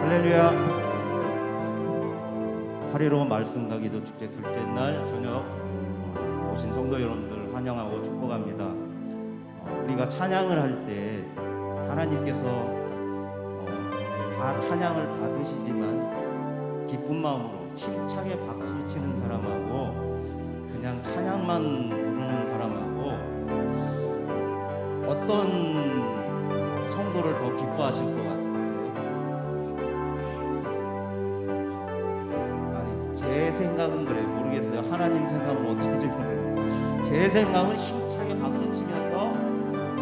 할렐루야. 하리로운 말씀 가기도 축제 둘째 날 저녁 오신 성도 여러분들 환영하고 축복합니다. 우리가 찬양을 할 때 하나님께서 다 찬양을 받으시지만 기쁜 마음으로 힘차게 박수 치는 사람하고 그냥 찬양만 부르는 사람하고 어떤 성도를 더 기뻐하실 것 같아요? 아니, 제 생각은 그래. 모르겠어요. 하나님 생각은 어떤지 모르겠어요. 제 생각은 힘차게 박수 치면서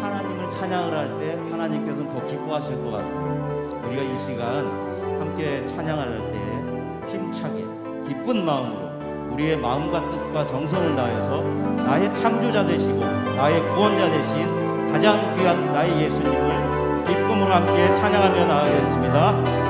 하나님을 찬양을 할 때 하나님께서는 더 기뻐하실 것 같아요. 우리가 이 시간 함께 찬양할 때 힘차게 기쁜 마음으로 우리의 마음과 뜻과 정성을 다해서 나의 창조자 되시고 나의 구원자 되신 가장 귀한 나의 예수님을 기쁨으로 함께 찬양하며 나아가겠습니다.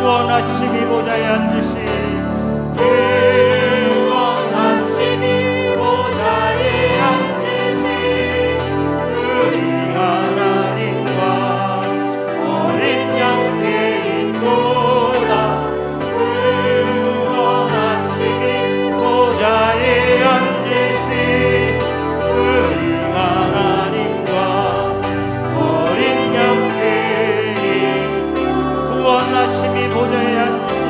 구원하심이 보좌에 앉으신 구원하심이 보좌에 앉으신 우리 하나님과 어린 양께 있도다. 구원하심이 보좌에 앉으신 우리 하나님과 어린 양께 구원하심이 보좌에 앉으신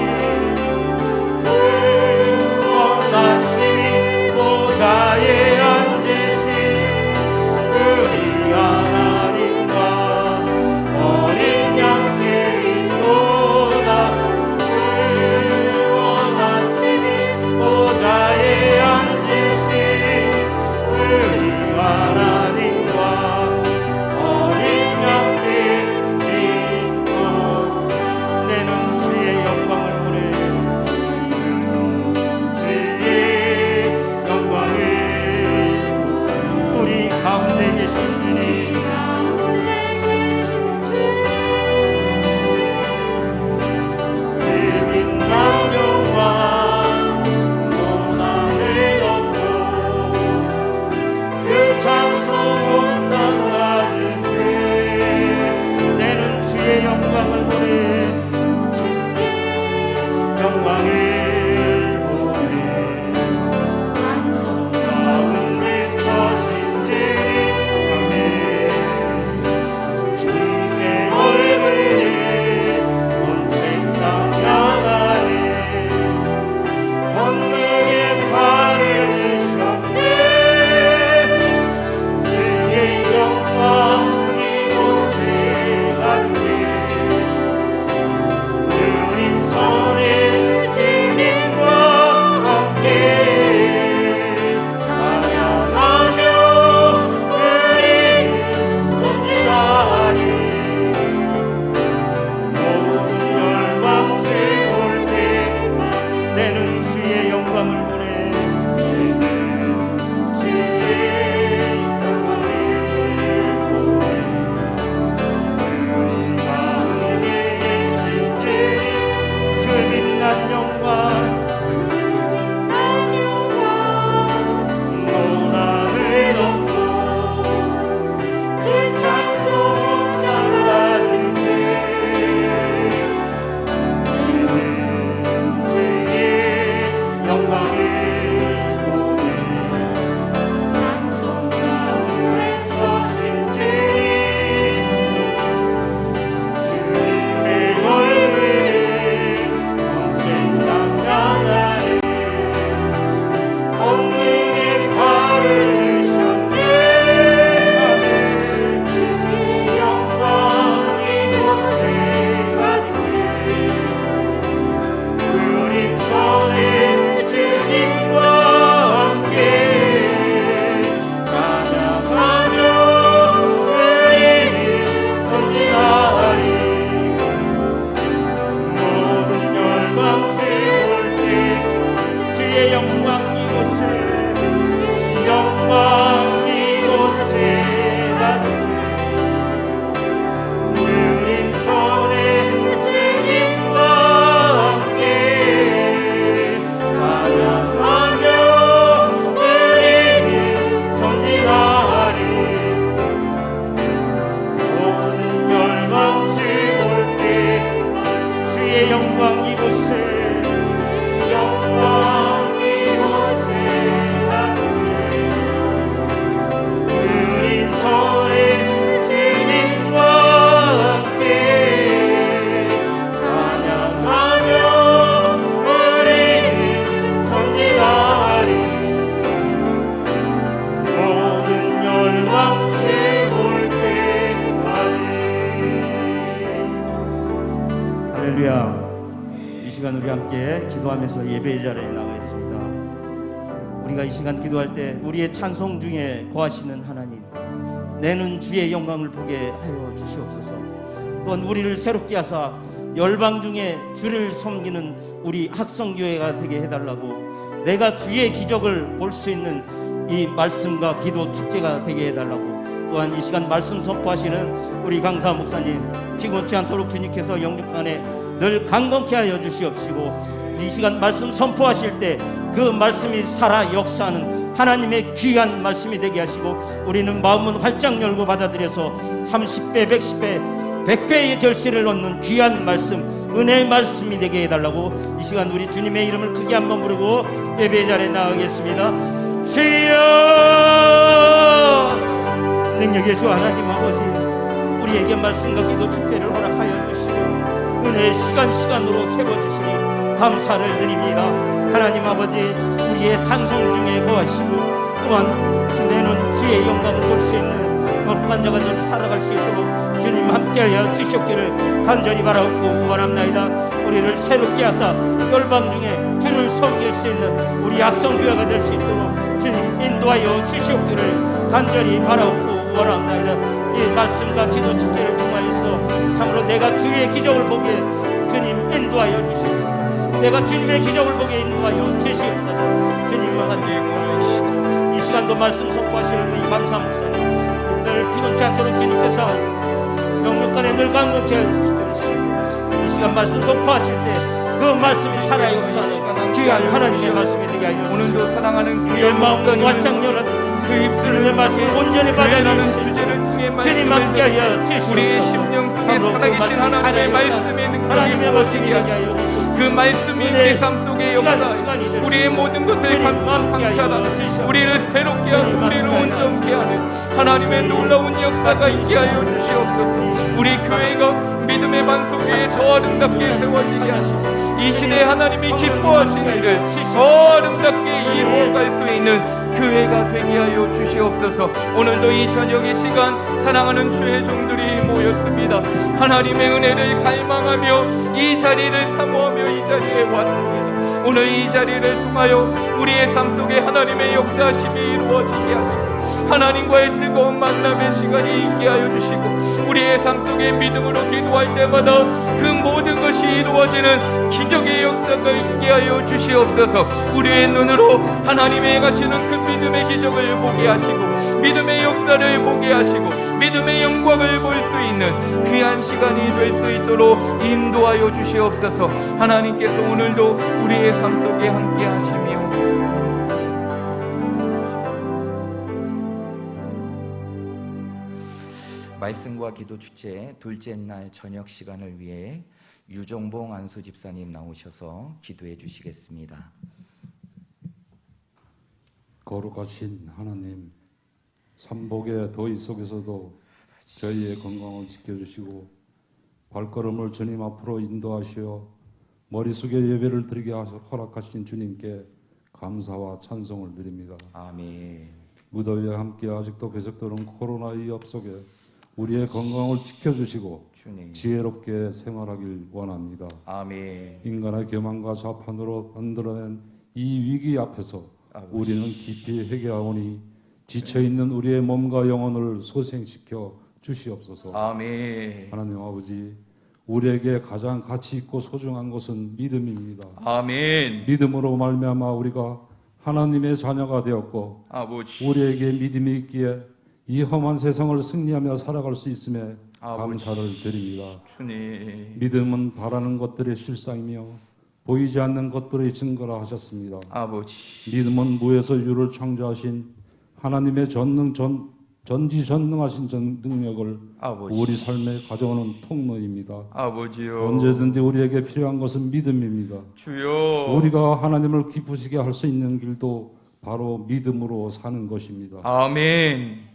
구원하심이 보좌에 앉으신 우리 하나님과 어린 양께 있도다. 구원하심이 보좌에 앉으신 우리 하나님과 어린 양께 있고 내는 주의 영광을 보내 주의 영광을 우리 가운데 계신 주님 그 빛난 영광 고난을 덮고 그 찬송 온 땅 가득해 내는 주의 영광을 보내 영광을 보내 찬송 가운데 서신 주님 아멘 주님의 얼굴이 온 세상 향하네 권능의 발을 드셨네 주의 영광 이곳에 가득해 누린 손에 시간 우리 함께 기도하면서 예배의 자리에 나가겠습니다. 우리가 이 시간 기도할 때 우리의 찬송 중에 거하시는 하나님, 내는 주의 영광을 보게 하여 주시옵소서. 또한 우리를 새롭게 하사 열방 중에 주를 섬기는 우리 학성교회가 되게 해달라고, 내가 주의 기적을 볼 수 있는 이 말씀과 기도 축제가 되게 해달라고, 또한 이 시간 말씀 선포하시는 우리 강사 목사님 피곤치 않도록 주님께서 영육 안에 늘 강건케 하여 주시옵시고, 이 시간 말씀 선포하실 때 그 말씀이 살아 역사하는 하나님의 귀한 말씀이 되게 하시고, 우리는 마음은 활짝 열고 받아들여서 30배, 110배, 100배의 결실을 얻는 귀한 말씀, 은혜의 말씀이 되게 해달라고, 이 시간 우리 주님의 이름을 크게 한번 부르고 예배 자리에 나가겠습니다. 주여, 능력의 주 하나님 아버지, 우리에게 말씀과 기도 축제를 허락하여 주시고 은혜의 시간으로 채워주시니 감사를 드립니다. 하나님 아버지, 우리의 찬송 중에 거하시고, 또한 주내는 주의 영광을 볼 수 있는 거룩한 자가 늘 살아갈 수 있도록 주님 함께하여 주시옵기를 간절히 바라옵고 원합나이다. 우리를 새롭게 하사 열방 중에 주를 섬길 수 있는 우리 학성교회가 될 수 있도록 주님 인도하여 주시옵기를 간절히 바라옵고 원합나이다. 이 말씀과 기도 축제를 통하여서 참으로 내가 주의 기적을 보게 주님 인도하여 주시옵소서. 내가 주님의 기적을 보게 인도하여 주시옵소서. 주님만 이 시간도 말씀 선포하실 우리 강사 목사님, 늘 피곤치 않도록 주님께서 영육간에 늘 강건케 해주시옵소서. 이 시간 말씀 선포하실 때 그 말씀이 살아 역사하는 귀한 하나님의 말씀이 되게 하여 주시옵소서. 오늘도 사랑하는 우리의 귀한 마음을 목사님을 활짝 열어 그 입술을 말씀을 온전히 받아들이시고 주제를 통해 주님 함께하여 주시옵소서. 우리의 심령 속에 살아계신 하나님의 말씀의 능력이 하나님의 말씀이 무엇이게 되게 하여 주시옵소서. 그 말씀이 우리 삶 속에 역사하여 우리의 모든 것을 감찰하는, 우리를 새롭게 하고 우리를 온전케 하는 하나님의 놀라운 역사가 있게 하여 주시옵소서. 우리 교회가 믿음의 반 속에 더 아름답게 세워지게 하시고, 이 시대에 하나님이 기뻐하시는 일을 더 아름답게 이루어갈 수 있는 교회가 되게 하여 주시옵소서. 오늘도 이 저녁의 시간 사랑하는 주의 종들이 모였습니다. 하나님의 은혜를 갈망하며 이 자리를 사모하며 이 자리에 왔습니다. 오늘 이 자리를 통하여 우리의 삶 속에 하나님의 역사하심이 이루어지게 하시고, 하나님과의 뜨거운 만남의 시간이 있게 하여 주시고, 우리의 삶 속에 믿음으로 기도할 때마다 그 모든 것이 이루어지는 기적의 역사가 있게 하여 주시옵소서. 우리의 눈으로 하나님의 행하시는 그 믿음의 기적을 보게 하시고, 믿음의 역사를 보게 하시고, 믿음의 영광을 볼 수 있는 귀한 시간이 될 수 있도록 인도하여 주시옵소서. 하나님께서 오늘도 우리의 삶 속에 함께 하시며 말씀과 기도 축제 둘째 날 저녁 시간을 위해 유종봉 안수 집사님 나오셔서 기도해 주시겠습니다. 거룩하신 하나님, 삼복의 더위 속에서도 저희의 건강을 지켜주시고 발걸음을 주님 앞으로 인도하시어 머릿속에 예배를 드리게 하셔 허락하신 주님께 감사와 찬송을 드립니다. 아멘. 무더위와 함께 아직도 계속되는 코로나 위협 속에 우리의 건강을 지켜주시고 주님. 지혜롭게 생활하길 원합니다. 아멘. 인간의 교만과 자판으로 만들어낸 이 위기 앞에서 우리는 깊이 회개하오니 지쳐있는 우리의 몸과 영혼을 소생시켜 주시옵소서. 아멘. 하나님 아버지, 우리에게 가장 가치 있고 소중한 것은 믿음입니다. 아멘. 믿음으로 말미암아 우리가 하나님의 자녀가 되었고, 아버지. 우리에게 믿음이 있기에 이 험한 세상을 승리하며 살아갈 수 있음에 아버지. 감사를 드립니다. 주님. 믿음은 바라는 것들의 실상이며 보이지 않는 것들의 증거라 하셨습니다. 아버지. 믿음은 무에서 유를 창조하신 하나님의 전지전능하신 능력을 아버지. 우리 삶에 가져오는 통로입니다. 아버지요. 언제든지 우리에게 필요한 것은 믿음입니다. 주여. 우리가 하나님을 기쁘시게 할 수 있는 길도 바로 믿음으로 사는 것입니다. 아멘.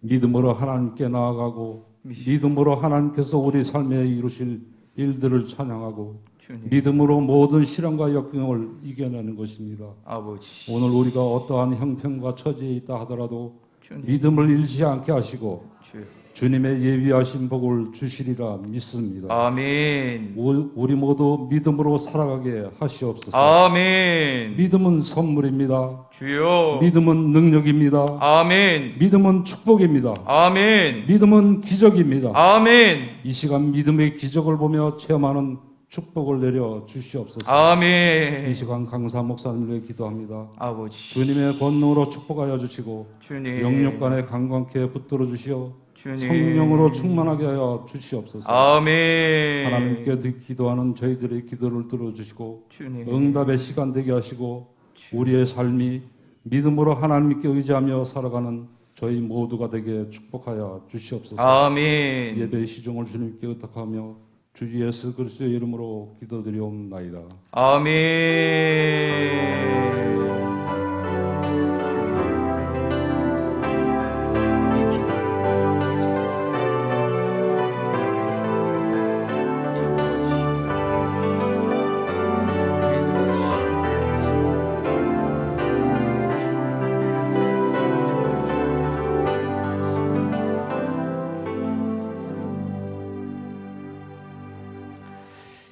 믿음으로 하나님께 나아가고, 믿음으로 하나님께서 우리 삶에 이루실 일들을 찬양하고, 주님. 믿음으로 모든 시련과 역경을 이겨내는 것입니다. 아버지. 오늘 우리가 어떠한 형편과 처지에 있다 하더라도 주님. 믿음을 잃지 않게 하시고 주여. 주님의 예비하신 복을 주시리라 믿습니다. 아멘. 우리 모두 믿음으로 살아가게 하시옵소서. 아멘. 믿음은 선물입니다. 주여. 믿음은 능력입니다. 아멘. 믿음은 축복입니다. 아멘. 믿음은 기적입니다. 아멘. 이 시간 믿음의 기적을 보며 체험하는 축복을 내려 주시옵소서. 아멘. 이 시간 강사 목사님을 위해 기도합니다. 아버지. 주님의 권능으로 축복하여 주시고 주님. 영육간에 강건케 붙들어 주시어 주님. 성령으로 충만하게 하여 주시옵소서. 아멘. 하나님께 기도하는 저희들의 기도를 들어주시고 주님. 응답의 시간 되게 하시고 우리의 삶이 믿음으로 하나님께 의지하며 살아가는 저희 모두가 되게 축복하여 주시옵소서. 아멘. 예배의 시종을 주님께 의탁하며 주 예수 그리스도의 이름으로 기도드리옵나이다. 아멘.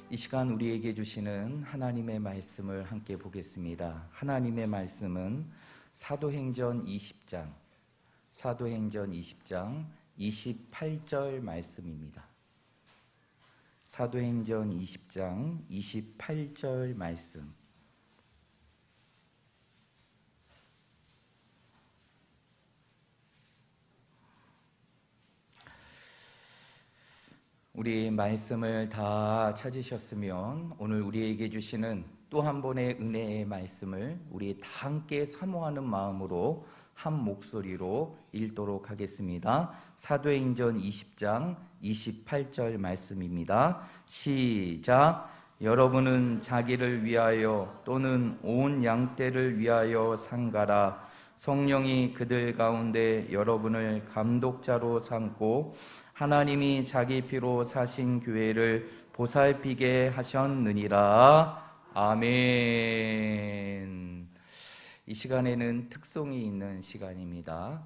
이 시간 우리에게 주시는 하나님의 말씀을 함께 보겠습니다. 하나님의 말씀은 사도행전 20장 28절 말씀입니다. 사도행전 20장 28절 말씀. 우리 말씀을 다 찾으셨으면 오늘 우리에게 주시는 또 한 번의 은혜의 말씀을 우리 다 함께 사모하는 마음으로 한 목소리로 읽도록 하겠습니다. 사도행전 20장 28절 말씀입니다. 시작. 여러분은 자기를 위하여 또는 온 양떼를 위하여 상가라. 성령이 그들 가운데 여러분을 감독자로 삼고 하나님이 자기 피로 사신 교회를 보살피게 하셨느니라. 아멘. 이 시간에는 특성이 있는 시간입니다.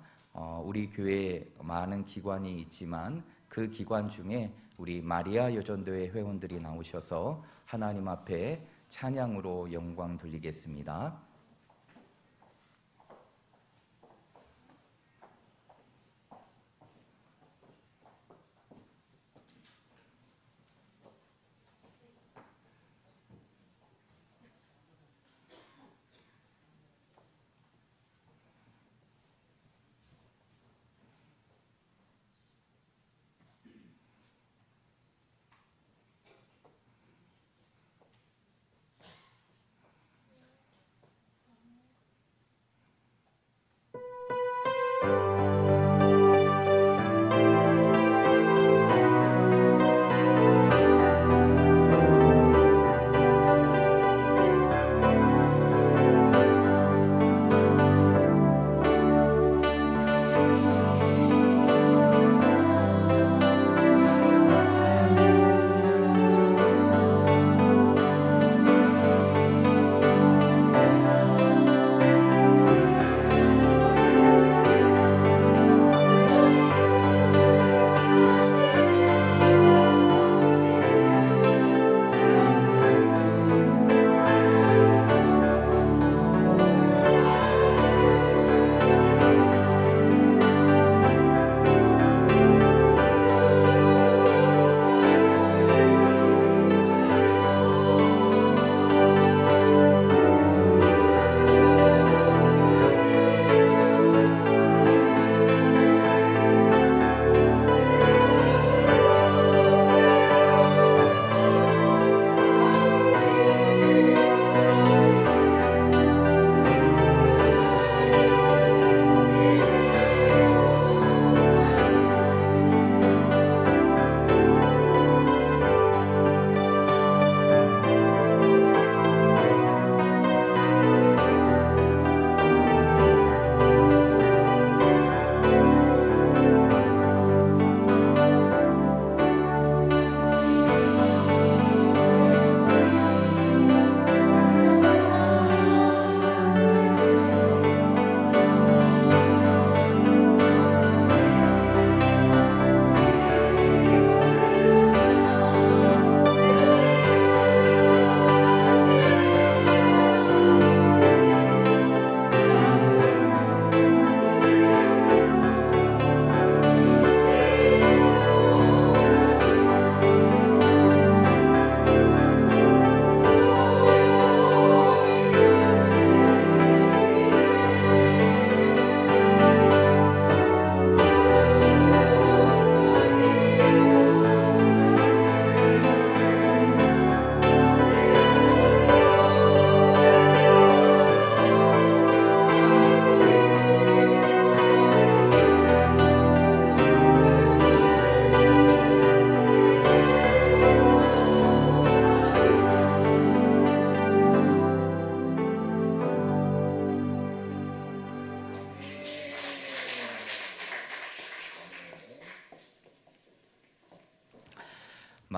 우리 교회에 많은 기관이 있지만 그 기관 중에 우리 마리아 여전도회 회원들이 나오셔서 하나님 앞에 찬양으로 영광 돌리겠습니다.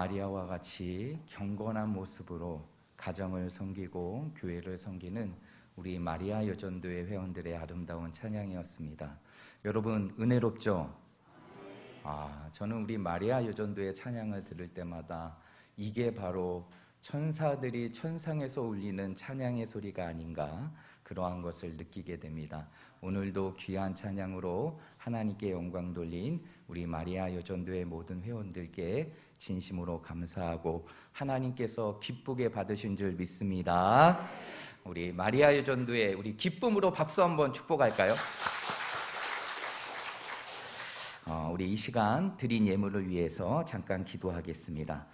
마리아와 같이 경건한 모습으로 가정을 섬기고 교회를 섬기는 우리 마리아 여전도회 회원들의 아름다운 찬양이었습니다. 여러분 은혜롭죠? 저는 우리 마리아 여전도의 찬양을 들을 때마다 이게 바로 천사들이 천상에서 울리는 찬양의 소리가 아닌가, 그러한 것을 느끼게 됩니다. 오늘도 귀한 찬양으로 하나님께 영광 돌린 우리 마리아 여전도의 모든 회원들께 진심으로 감사하고 하나님께서 기쁘게 받으신 줄 믿습니다. 우리 마리아 여전도의 우리 기쁨으로 박수 한번 축복할까요? 우리 이 시간 드린 예물을 위해서 잠깐 기도하겠습니다.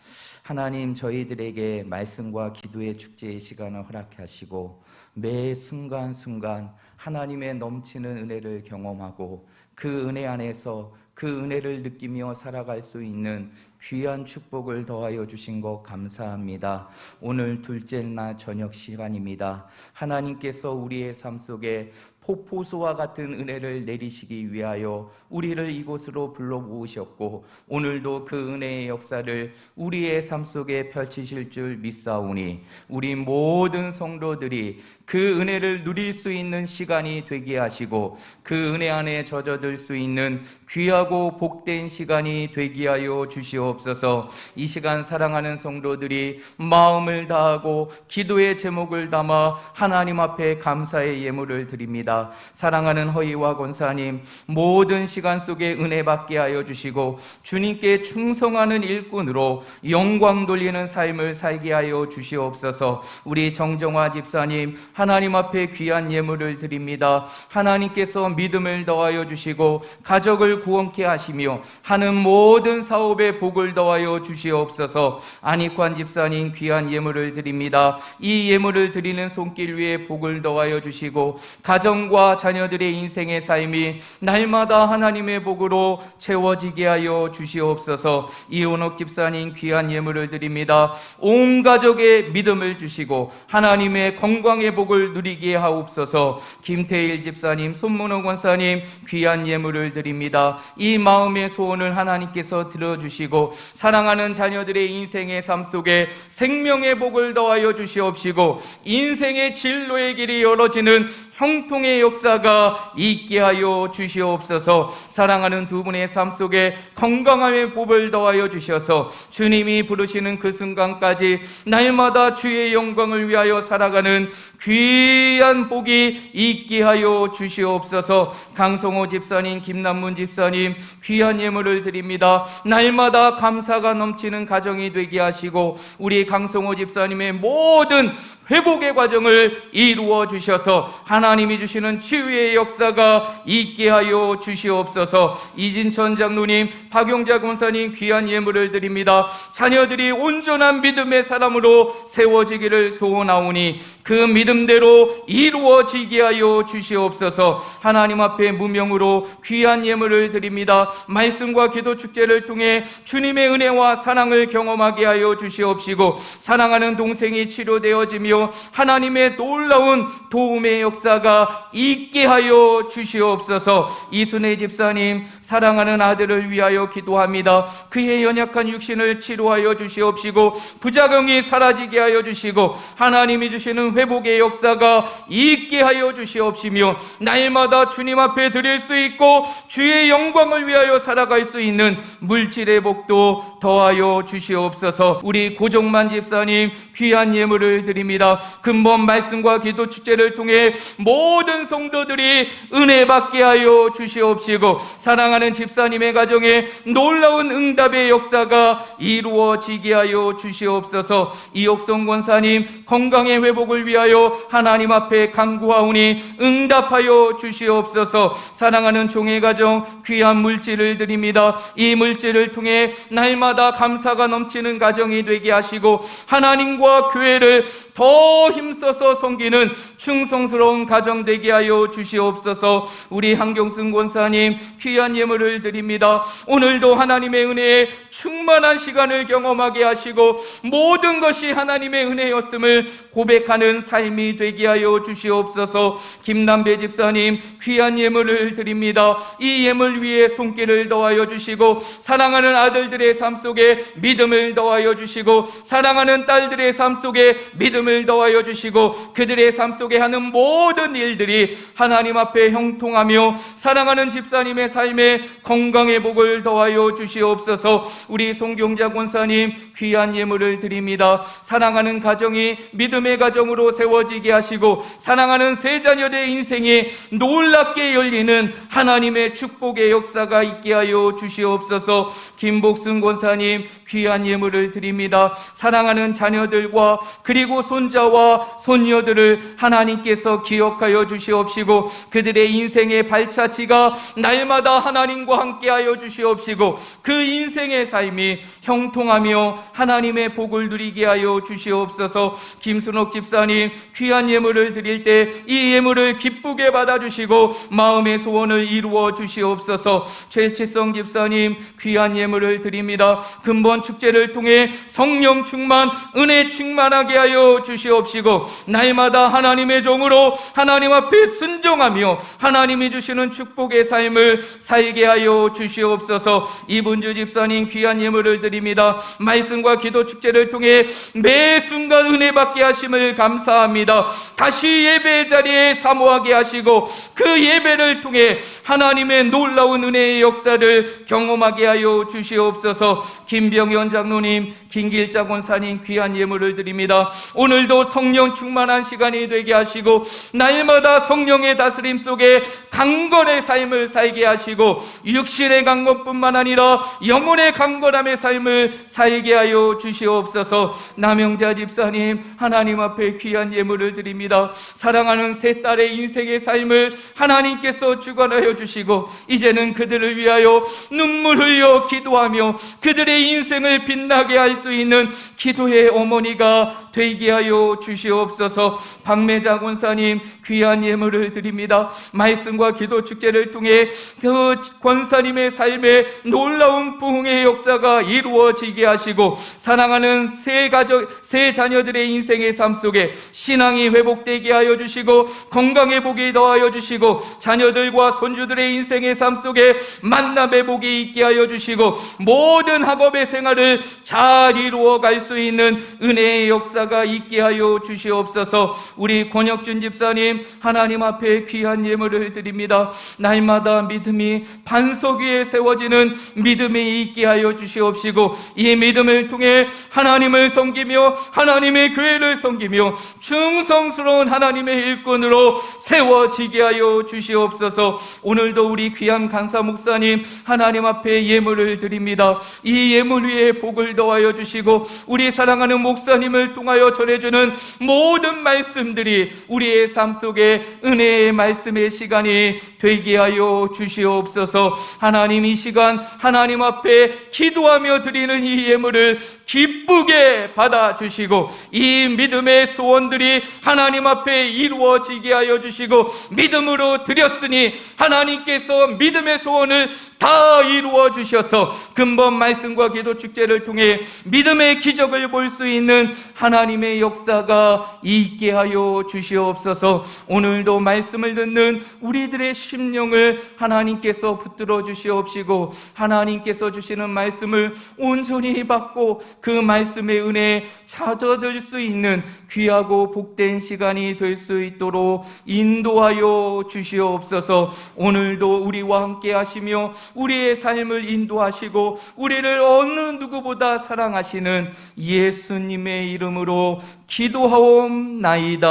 하나님, 저희들에게 말씀과 기도의 축제의 시간을 허락하시고 매 순간순간 하나님의 넘치는 은혜를 경험하고 그 은혜 안에서 그 은혜를 느끼며 살아갈 수 있는 귀한 축복을 더하여 주신 것 감사합니다. 오늘 둘째 날 저녁 시간입니다. 하나님께서 우리의 삶 속에 폭포수와 같은 은혜를 내리시기 위하여 우리를 이곳으로 불러 모으셨고 오늘도 그 은혜의 역사를 우리의 삶 속에 펼치실 줄 믿사오니 우리 모든 성도들이 그 은혜를 누릴 수 있는 시간이 되게 하시고 그 은혜 안에 젖어들 수 있는 귀하고 복된 시간이 되게 하여 주시옵소서. 이 시간 사랑하는 성도들이 마음을 다하고 기도의 제목을 담아 하나님 앞에 감사의 예물을 드립니다. 사랑하는 허이와 권사님, 모든 시간 속에 은혜 받게 하여 주시고 주님께 충성하는 일꾼으로 영광 돌리는 삶을 살게 하여 주시옵소서. 우리 정정화 집사님, 하나님 앞에 귀한 예물을 드립니다. 하나님께서 믿음을 더하여 주시고 가족을 구원케 하시며 하는 모든 사업에 복을 더하여 주시옵소서. 안익환 집사님 귀한 예물을 드립니다. 이 예물을 드리는 손길 위에 복을 더하여 주시고 가정과 자녀들의 인생의 삶이 날마다 하나님의 복으로 채워지게 하여 주시옵소서. 이온옥 집사님 귀한 예물을 드립니다. 온 가족의 믿음을 주시고 하나님의 건강의 복을 누리게 하옵소서. 김태일 집사님, 손문호 권사님 귀한 예물을 드립니다. 이 마음의 소원을 하나님께서 들어주시고 사랑하는 자녀들의 인생의 삶 속에 생명의 복을 더하여 주시옵시고 인생의 진로의 길이 열어지는 형통의 역사가 있게 하여 주시옵소서. 사랑하는 두 분의 삶 속에 건강함의 복을 더하여 주셔서 주님이 부르시는 그 순간까지 날마다 주의 영광을 위하여 살아가는 귀한 복이 있게 하여 주시옵소서. 강성호 집사님, 김남문 집사님 귀한 예물을 드립니다. 날마다 감사가 넘치는 가정이 되게 하시고 우리 강성호 집사님의 모든 회복의 과정을 이루어 주셔서 하나님이 주시는 치유의 역사가 있게 하여 주시옵소서. 이진천 장로님, 박용자 권사님 귀한 예물을 드립니다. 자녀들이 온전한 믿음의 사람으로 세워지기를 소원하오니 그 믿음대로 이루어지게 하여 주시옵소서. 하나님 앞에 무명으로 귀한 예물을 드립니다. 말씀과 기도 축제를 통해 주님의 은혜와 사랑을 경험하게 하여 주시옵시고 사랑하는 동생이 치료되어지며 하나님의 놀라운 도움의 역사가 있게 하여 주시옵소서. 이순애 집사님, 사랑하는 아들을 위하여 기도합니다. 그의 연약한 육신을 치료하여 주시옵시고 부작용이 사라지게 하여 주시고 하나님이 주시는 회복의 역사가 있게 하여 주시옵시며 날마다 주님 앞에 드릴 수 있고 주의 영광을 위하여 살아갈 수 있는 물질의 복도 더하여 주시옵소서. 우리 고종만 집사님 귀한 예물을 드립니다. 근본 말씀과 기도 축제를 통해 모든 성도들이 은혜 받게 하여 주시옵시고 사랑하는 집사님의 가정에 놀라운 응답의 역사가 이루어지게 하여 주시옵소서. 이옥성 권사님 건강의 회복을 위하여 하나님 앞에 간구하오니 응답하여 주시옵소서. 사랑하는 종의 가정 귀한 물질을 드립니다. 이 물질을 통해 날마다 감사가 넘치는 가정이 되게 하시고 하나님과 교회를 더 더 힘써서 섬기는 충성스러운 가정 되게 하여 주시옵소서. 우리 한경순 권사님 귀한 예물을 드립니다. 오늘도 하나님의 은혜에 충만한 시간을 경험하게 하시고 모든 것이 하나님의 은혜였음을 고백하는 삶이 되게 하여 주시옵소서. 김남배 집사님 귀한 예물을 드립니다. 이 예물 위에 손길을 더하여 주시고 사랑하는 아들들의 삶 속에 믿음을 더하여 주시고 사랑하는 딸들의 삶 속에 믿음을 더하여 주시고 그들의 삶 속에 하는 모든 일들이 하나님 앞에 형통하며 사랑하는 집사님의 삶에 건강의 복을 더하여 주시옵소서. 우리 송경자 권사님 귀한 예물을 드립니다. 사랑하는 가정이 믿음의 가정으로 세워지게 하시고 사랑하는 세 자녀들의 인생이 놀랍게 열리는 하나님의 축복의 역사가 있게 하여 주시옵소서. 김복순 권사님 귀한 예물을 드립니다. 사랑하는 자녀들과 그리고 손자와 손녀들을 하나님께서 기억하여 주시옵시고 그들의 인생의 발자취가 날마다 하나님과 함께하여 주시옵시고 그 인생의 삶이 형통하며 하나님의 복을 누리게 하여 주시옵소서. 김순옥 집사님 귀한 예물을 드릴 때 이 예물을 기쁘게 받아주시고 마음의 소원을 이루어 주시옵소서. 최치성 집사님 귀한 예물을 드립니다. 근본 축제를 통해 성령 충만 은혜 충만하게 하여 주시옵시고 날마다 하나님의 종으로 하나님 앞에 순종하며 하나님이 주시는 축복의 삶을 살게 하여 주시옵소서. 이분주 집사님 귀한 예물을 드립니다. 말씀과 기도 축제를 통해 매 순간 은혜 받게 하심을 감사합니다. 다시 예배의 자리에 사모하게 하시고 그 예배를 통해 하나님의 놀라운 은혜의 역사를 경험하게 하여 주시옵소서. 김병현 장로님 김길자 권사님 귀한 예물을 드립니다. 오늘도 성령 충만한 시간이 되게 하시고 날마다 성령의 다스림 속에 강건의 삶을 살게 하시고 육신의 강건뿐만 아니라 영혼의 강건함의 삶을 살게 하여 주시옵소서. 남영자 집사님 하나님 앞에 귀한 예물을 드립니다. 사랑하는 세 딸의 인생의 삶을 하나님께서 주관하여 주시고 이제는 그들을 위하여 눈물 흘려 기도하며 그들의 인생을 빛나게 할 수 있는 기도의 어머니가 되게 하여 주시옵소서. 박매자 권사님 귀한 예물을 드립니다. 말씀과 기도 축제를 통해 그 권사님의 삶에 놀라운 부흥의 역사가 이루어지게 하시고 사랑하는 세 자녀들의 인생의 삶 속에 신앙이 회복되게 하여 주시고 건강의 복이 더하여 주시고 자녀들과 손주들의 인생의 삶 속에 만남의 복이 있게 하여 주시고 모든 학업의 생활을 잘 이루어 갈 수 있는 은혜의 역사가 있게 하여 주시옵소서. 우리 권혁준 집사님 하나님 앞에 귀한 예물을 드립니다. 날마다 믿음이 반석 위에 세워지는 믿음이 있게 하여 주시옵시고 이 믿음을 통해 하나님을 섬기며 하나님의 교회를 섬기며 충성스러운 하나님의 일꾼으로 세워지게 하여 주시옵소서. 오늘도 우리 귀한 강사 목사님 하나님 앞에 예물을 드립니다. 이 예물 위에 복을 더하여 주시고 우리 사랑하는 목사님을 통하여 전해주는 모든 말씀들이 우리의 삶 속에 은혜의 말씀의 시간이 되게 하여 주시옵소서. 하나님 이 시간 하나님 앞에 기도하며 드리는 이 예물을 기쁘게 받아주시고 이 믿음의 소원들이 하나님 앞에 이루어지게 하여 주시고 믿음으로 드렸으니 하나님께서 믿음의 소원을 다 이루어 주셔서 근본 말씀과 기도 축제를 통해 믿음의 기적을 볼 수 있는 하나님의 역사가 있게 하여 주시옵소서. 오늘도 말씀을 듣는 우리들의 심령을 하나님께서 붙들어 주시옵시고 하나님께서 주시는 말씀을 온전히 받고 그 말씀의 은혜에 찾아들 수 있는 귀하고 복된 시간이 될 수 있도록 인도하여 주시옵소서. 오늘도 우리와 함께 하시며 우리의 삶을 인도하시고 우리를 어느 누구보다 사랑하시는 예수님의 이름으로 기도하옵나이다.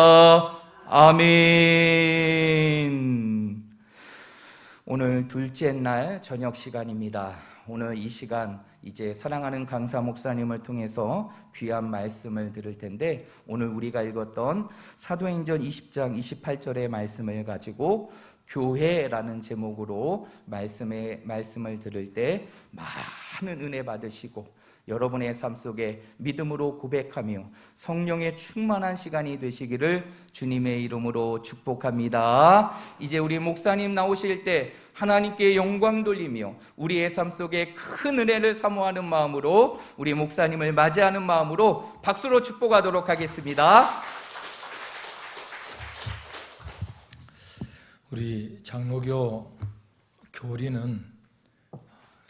아멘. 오늘 둘째 날 저녁 시간입니다. 오늘 이 시간 이제 사랑하는 강사 목사님을 통해서 귀한 말씀을 들을 텐데 오늘 우리가 읽었던 사도행전 20장 28절의 말씀을 가지고 교회라는 제목으로 말씀을 들을 때 많은 은혜 받으시고 여러분의 삶 속에 믿음으로 고백하며 성령의 충만한 시간이 되시기를 주님의 이름으로 축복합니다. 이제 우리 목사님 나오실 때 하나님께 영광 돌리며 우리의 삶 속에 큰 은혜를 사모하는 마음으로 우리 목사님을 맞이하는 마음으로 박수로 축복하도록 하겠습니다. 우리 장로교 교리는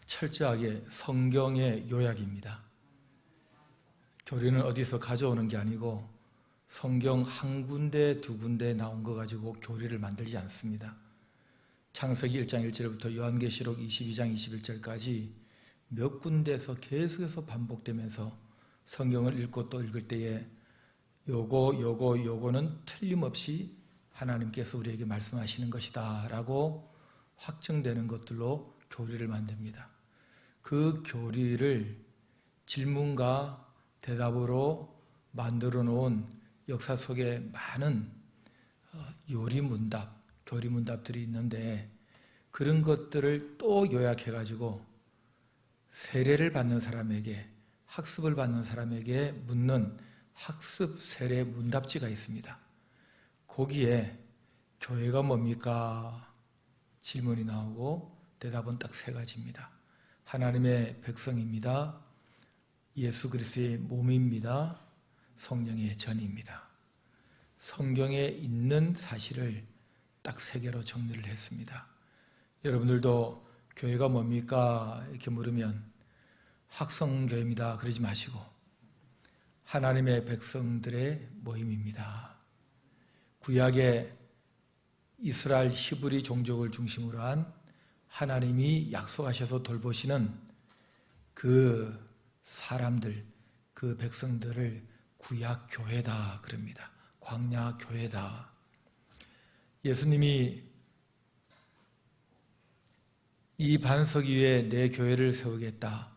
철저하게 성경의 요약입니다. 교리는 어디서 가져오는 게 아니고 성경 한 군데 두 군데 나온 거 가지고 교리를 만들지 않습니다. 창세기 1장 1절부터 요한계시록 22장 21절까지 몇 군데에서 계속해서 반복되면서 성경을 읽고 또 읽을 때에 요거는 틀림없이 하나님께서 우리에게 말씀하시는 것이다 라고 확정되는 것들로 교리를 만듭니다. 그 교리를 질문과 대답으로 만들어 놓은 역사 속에 많은 요리문답, 교리문답들이 있는데 그런 것들을 또 요약해가지고 세례를 받는 사람에게, 학습을 받는 사람에게 묻는 학습 세례 문답지가 있습니다. 거기에 교회가 뭡니까? 질문이 나오고 대답은 딱 세 가지입니다. 하나님의 백성입니다. 예수 그리스도의 몸입니다. 성령의 전입니다. 성경에 있는 사실을 딱 세 개로 정리를 했습니다. 여러분들도 교회가 뭡니까? 이렇게 물으면 학성교회입니다. 그러지 마시고 하나님의 백성들의 모임입니다. 구약의 이스라엘 히브리 종족을 중심으로 한 하나님이 약속하셔서 돌보시는 그 사람들, 그 백성들을 구약교회다 그럽니다. 광야교회다. 예수님이 이 반석 위에 내 교회를 세우겠다.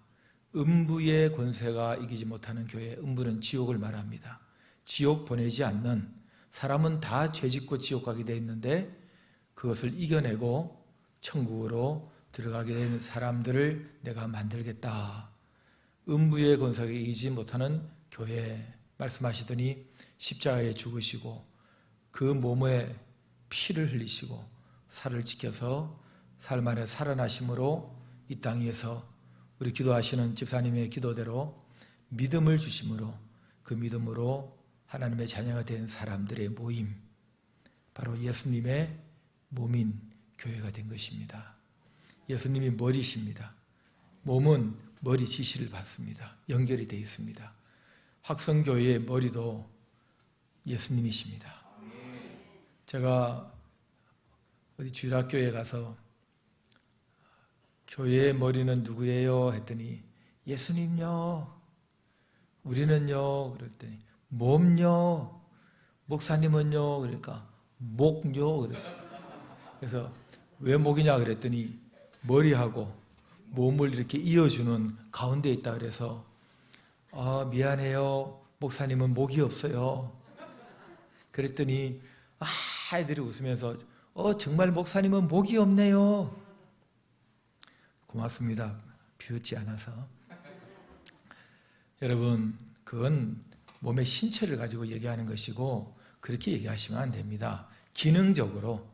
음부의 권세가 이기지 못하는 교회, 음부는 지옥을 말합니다. 지옥 보내지 않는, 사람은 다 죄짓고 지옥 가게 돼 있는데 그것을 이겨내고 천국으로 들어가게 된 사람들을 내가 만들겠다. 음부의 권세가 이기지 못하는 교회 말씀하시더니 십자가에 죽으시고 그 몸에 피를 흘리시고 살을 지켜서 삶 안에 살아나심으로 이 땅 위에서 우리 기도하시는 집사님의 기도대로 믿음을 주심으로 그 믿음으로 하나님의 자녀가 된 사람들의 모임, 바로 예수님의 몸인 교회가 된 것입니다. 예수님이 머리십니다. 몸은 머리 지시를 받습니다. 연결이 되어 있습니다. 학성교회의 머리도 예수님이십니다. 제가 어디 주일학교에 가서 교회의 머리는 누구예요? 했더니 예수님요. 우리는요. 그랬더니 몸요. 목사님은요. 그러니까 목요. 그래서 왜 목이냐 그랬더니 머리하고 몸을 이렇게 이어주는 가운데에 있다 그래서 미안해요. 목사님은 목이 없어요. 그랬더니 아이들이 웃으면서 정말 목사님은 목이 없네요. 고맙습니다. 비웃지 않아서. 여러분, 그건 몸의 신체를 가지고 얘기하는 것이고 그렇게 얘기하시면 안 됩니다. 기능적으로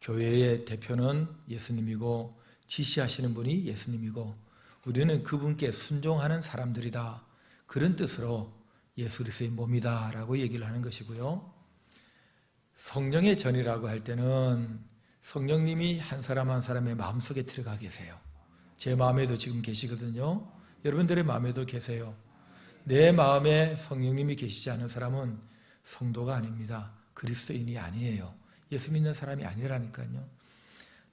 교회의 대표는 예수님이고 지시하시는 분이 예수님이고 우리는 그분께 순종하는 사람들이다. 그런 뜻으로 예수 그리스도의 몸이다 라고 얘기를 하는 것이고요. 성령의 전이라고 할 때는 성령님이 한 사람 한 사람의 마음속에 들어가 계세요. 제 마음에도 지금 계시거든요. 여러분들의 마음에도 계세요. 내 마음에 성령님이 계시지 않은 사람은 성도가 아닙니다. 그리스도인이 아니에요. 예수 믿는 사람이 아니라니까요.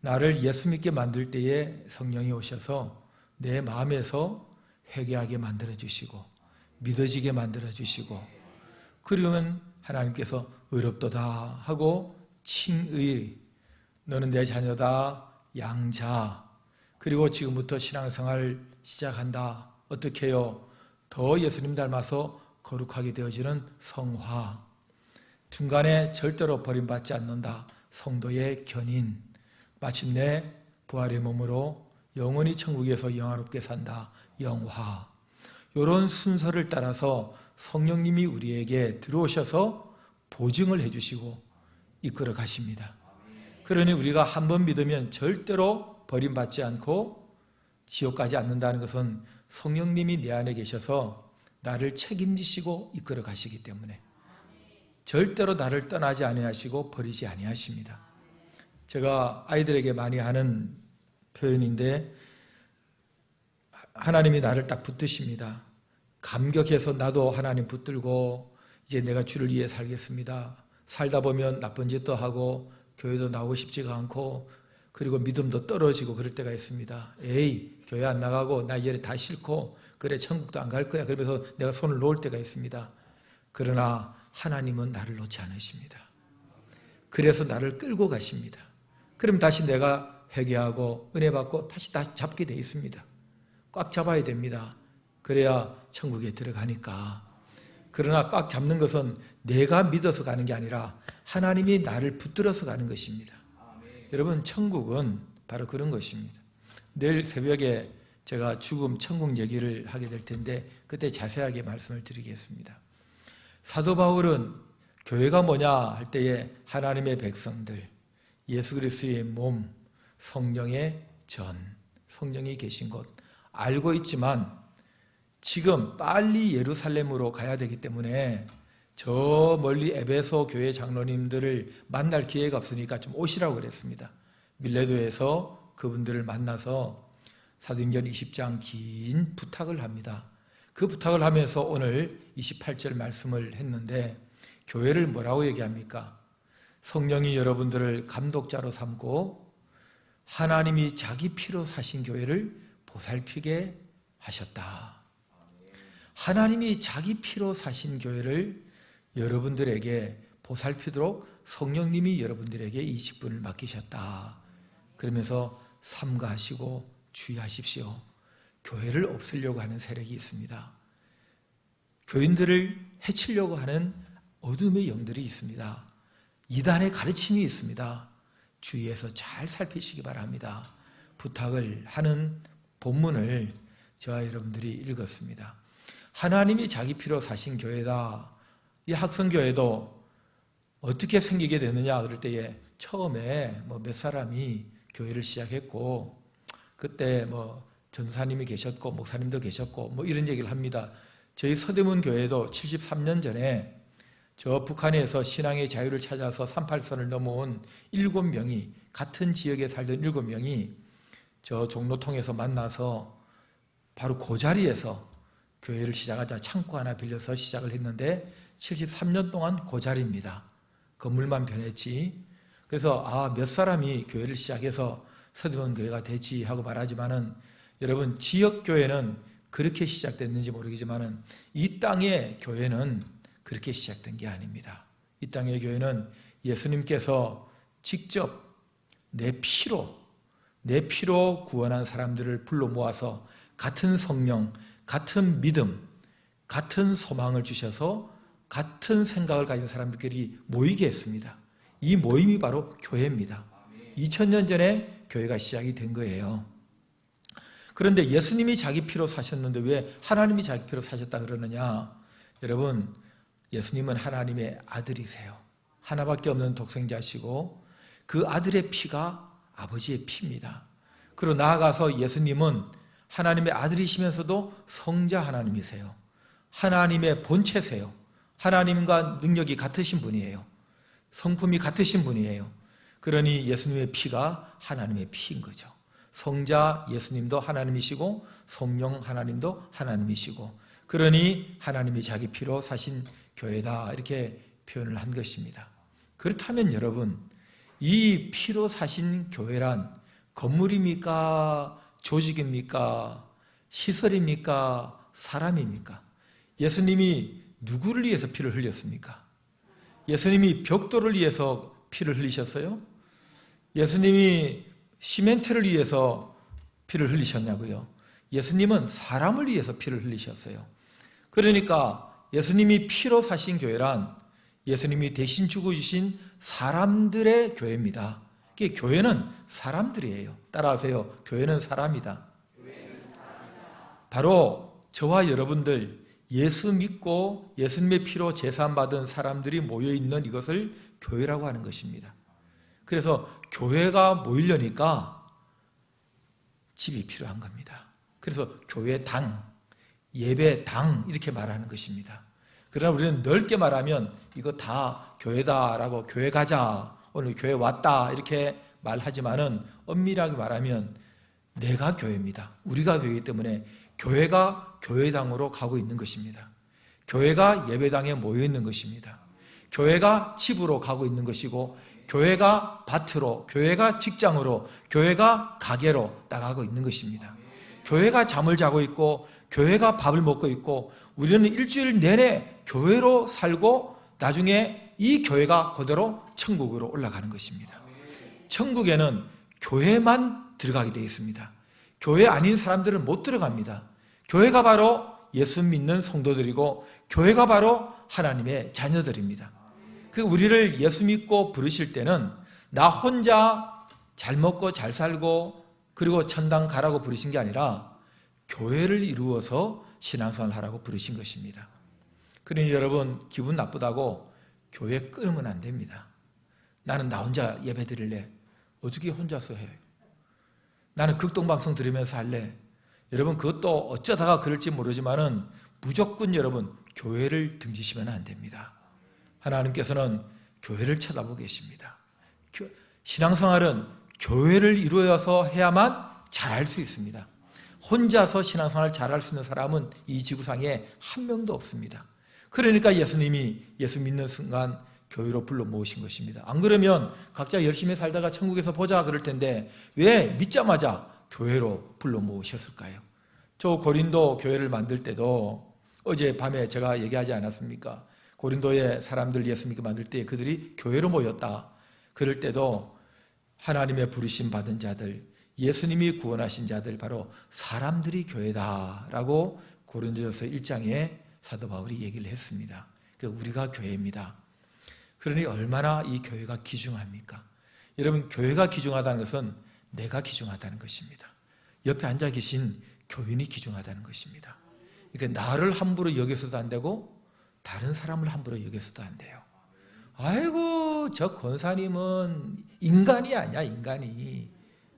나를 예수 믿게 만들 때에 성령이 오셔서 내 마음에서 회개하게 만들어주시고 믿어지게 만들어주시고 그러면 하나님께서 의롭도다 하고 칭의, 너는 내 자녀다, 양자. 그리고 지금부터 신앙생활 시작한다. 어떻게 해요? 더 예수님 닮아서 거룩하게 되어지는 성화. 중간에 절대로 버림받지 않는다. 성도의 견인. 마침내 부활의 몸으로 영원히 천국에서 영화롭게 산다. 영화. 이런 순서를 따라서 성령님이 우리에게 들어오셔서 보증을 해주시고 이끌어 가십니다. 그러니 우리가 한 번 믿으면 절대로 버림받지 않고 지옥 가지 않는다는 것은 성령님이 내 안에 계셔서 나를 책임지시고 이끌어 가시기 때문에 절대로 나를 떠나지 아니하시고 버리지 아니하십니다. 제가 아이들에게 많이 하는 표현인데 하나님이 나를 딱 붙드십니다. 감격해서 나도 하나님 붙들고 이제 내가 주를 위해 살겠습니다. 살다 보면 나쁜 짓도 하고 교회도 나오고 싶지가 않고 그리고 믿음도 떨어지고 그럴 때가 있습니다. 에이, 교회 안 나가고 나 이제 다 싫고 그래 천국도 안 갈 거야. 그러면서 내가 손을 놓을 때가 있습니다. 그러나 하나님은 나를 놓지 않으십니다. 그래서 나를 끌고 가십니다. 그럼 다시 내가 회개하고 은혜 받고 다시 잡게 돼 있습니다. 꽉 잡아야 됩니다. 그래야 천국에 들어가니까. 그러나 꽉 잡는 것은 내가 믿어서 가는 게 아니라 하나님이 나를 붙들어서 가는 것입니다. 여러분, 천국은 바로 그런 것입니다. 내일 새벽에 제가 죽음, 천국 얘기를 하게 될 텐데 그때 자세하게 말씀을 드리겠습니다. 사도 바울은 교회가 뭐냐 할 때에 하나님의 백성들, 예수 그리스도의 몸, 성령의 전, 성령이 계신 곳 알고 있지만 지금 빨리 예루살렘으로 가야 되기 때문에 저 멀리 에베소 교회 장로님들을 만날 기회가 없으니까 좀 오시라고 그랬습니다. 밀레도에서 그분들을 만나서 사도행전 20장 긴 부탁을 합니다. 그 부탁을 하면서 오늘 28절 말씀을 했는데 교회를 뭐라고 얘기합니까? 성령이 여러분들을 감독자로 삼고 하나님이 자기 피로 사신 교회를 보살피게 하셨다. 하나님이 자기 피로 사신 교회를 여러분들에게 보살피도록 성령님이 여러분들에게 이 직분을 맡기셨다. 그러면서 삼가하시고 주의하십시오. 교회를 없애려고 하는 세력이 있습니다. 교인들을 해치려고 하는 어둠의 영들이 있습니다. 이단의 가르침이 있습니다. 주의해서 잘 살피시기 바랍니다. 부탁을 하는 본문을 저와 여러분들이 읽었습니다. 하나님이 자기 피로 사신 교회다. 이 학성교회도 어떻게 생기게 되느냐 그럴 때에 처음에 몇 사람이 교회를 시작했고 그때 전사님이 계셨고 목사님도 계셨고 이런 얘기를 합니다. 저희 서대문 교회도 73년 전에 저 북한에서 신앙의 자유를 찾아서 38선을 넘어온 7명이 같은 지역에 살던 7명이 저 종로통에서 만나서 바로 그 자리에서 교회를 시작하자 창고 하나 빌려서 시작을 했는데 73년 동안 그 자리입니다. 건물만 변했지. 그래서 몇 사람이 교회를 시작해서 서대문 교회가 되지 하고 말하지만은 여러분 지역 교회는 그렇게 시작됐는지 모르겠지만은 이 땅의 교회는 그렇게 시작된 게 아닙니다. 이 땅의 교회는 예수님께서 직접 내 피로 구원한 사람들을 불러 모아서 같은 성령, 같은 믿음, 같은 소망을 주셔서 같은 생각을 가진 사람들끼리 모이게 했습니다. 이 모임이 바로 교회입니다. 2000년 전에 교회가 시작이 된 거예요. 그런데 예수님이 자기 피로 사셨는데 왜 하나님이 자기 피로 사셨다 그러느냐? 여러분, 예수님은 하나님의 아들이세요. 하나밖에 없는 독생자시고 그 아들의 피가 아버지의 피입니다. 그리고 나아가서 예수님은 하나님의 아들이시면서도 성자 하나님이세요. 하나님의 본체세요. 하나님과 능력이 같으신 분이에요. 성품이 같으신 분이에요. 그러니 예수님의 피가 하나님의 피인 거죠. 성자 예수님도 하나님이시고 성령 하나님도 하나님이시고 그러니 하나님이 자기 피로 사신 교회다 이렇게 표현을 한 것입니다. 그렇다면 여러분 이 피로 사신 교회란 건물입니까? 조직입니까? 시설입니까? 사람입니까? 예수님이 누구를 위해서 피를 흘렸습니까? 예수님이 벽돌을 위해서 피를 흘리셨어요? 예수님이 시멘트를 위해서 피를 흘리셨냐고요? 예수님은 사람을 위해서 피를 흘리셨어요. 그러니까 예수님이 피로 사신 교회란 예수님이 대신 죽어주신 사람들의 교회입니다. 교회는 사람들이에요. 따라하세요. 교회는 사람이다. 바로 저와 여러분들 예수 믿고 예수님의 피로 제사함 받은 사람들이 모여 있는 이것을 교회라고 하는 것입니다. 그래서 교회가 모이려니까 집이 필요한 겁니다. 그래서 교회당, 예배당 이렇게 말하는 것입니다. 그러나 우리는 넓게 말하면 이거 다 교회다라고 교회 가자, 오늘 교회 왔다 이렇게 말하지만은 엄밀하게 말하면 내가 교회입니다. 우리가 교회이기 때문에 교회가 교회당으로 가고 있는 것입니다. 교회가 예배당에 모여 있는 것입니다. 교회가 집으로 가고 있는 것이고 교회가 밭으로, 교회가 직장으로, 교회가 가게로 나가고 있는 것입니다. 교회가 잠을 자고 있고 교회가 밥을 먹고 있고 우리는 일주일 내내 교회로 살고 나중에 이 교회가 그대로 천국으로 올라가는 것입니다. 천국에는 교회만 들어가게 되어 있습니다. 교회 아닌 사람들은 못 들어갑니다. 교회가 바로 예수 믿는 성도들이고 교회가 바로 하나님의 자녀들입니다. 그 우리를 예수 믿고 부르실 때는 나 혼자 잘 먹고 잘 살고 그리고 천당 가라고 부르신 게 아니라 교회를 이루어서 신앙생활을 하라고 부르신 것입니다. 그러니 여러분 기분 나쁘다고 교회 끊으면 안 됩니다. 나는 나 혼자 예배 드릴래. 어떻게 혼자서 해요? 나는 극동방송 들으면서 할래. 여러분 그것도 어쩌다가 그럴지 모르지만은 무조건 여러분 교회를 등지시면 안 됩니다. 하나님께서는 교회를 쳐다보고 계십니다. 신앙생활은 교회를 이루어서 해야만 잘할 수 있습니다. 혼자서 신앙생활을 잘할 수 있는 사람은 이 지구상에 한 명도 없습니다. 그러니까 예수님이 예수 믿는 순간 교회로 불러 모으신 것입니다. 안 그러면 각자 열심히 살다가 천국에서 보자 그럴 텐데 왜 믿자마자 교회로 불러 모으셨을까요? 저 고린도 교회를 만들 때도 어제 밤에 제가 얘기하지 않았습니까? 고린도의 사람들 예수 믿게 만들 때 그들이 교회로 모였다. 그럴 때도 하나님의 부르심 받은 자들, 예수님이 구원하신 자들 바로 사람들이 교회다라고 고린도전서 1장에 사도 바울이 얘기를 했습니다. 우리가 교회입니다. 그러니 얼마나 이 교회가 귀중합니까? 여러분 교회가 귀중하다는 것은 내가 귀중하다는 것입니다. 옆에 앉아 계신 교인이 귀중하다는 것입니다. 그러니까 나를 함부로 여겨서도 안 되고 다른 사람을 함부로 여겨서도 안 돼요. 아이고 저 권사님은 인간이 아니야. 인간이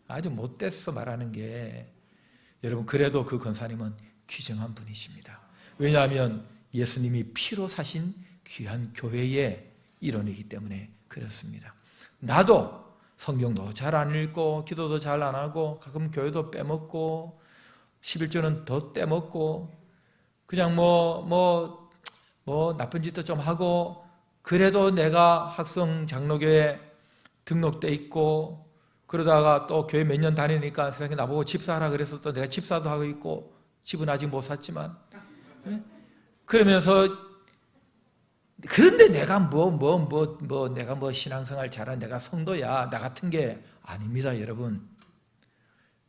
아주 못됐어 말하는 게. 여러분 그래도 그 권사님은 귀중한 분이십니다. 왜냐하면 예수님이 피로 사신 귀한 교회의 일원이기 때문에 그렇습니다. 나도 성경도 잘 안 읽고 기도도 잘 안 하고 가끔 교회도 빼먹고 11조는 더 떼먹고 그냥 뭐 나쁜 짓도 좀 하고 그래도 내가 학성 장로교회 등록돼 있고 그러다가 또 교회 몇 년 다니니까 세상에 나보고 집사하라 그래서 또 내가 집사도 하고 있고 집은 아직 못 샀지만 그러면서 그런데 내가 내가 신앙생활 잘한 내가 성도야 나 같은 게 아닙니다. 여러분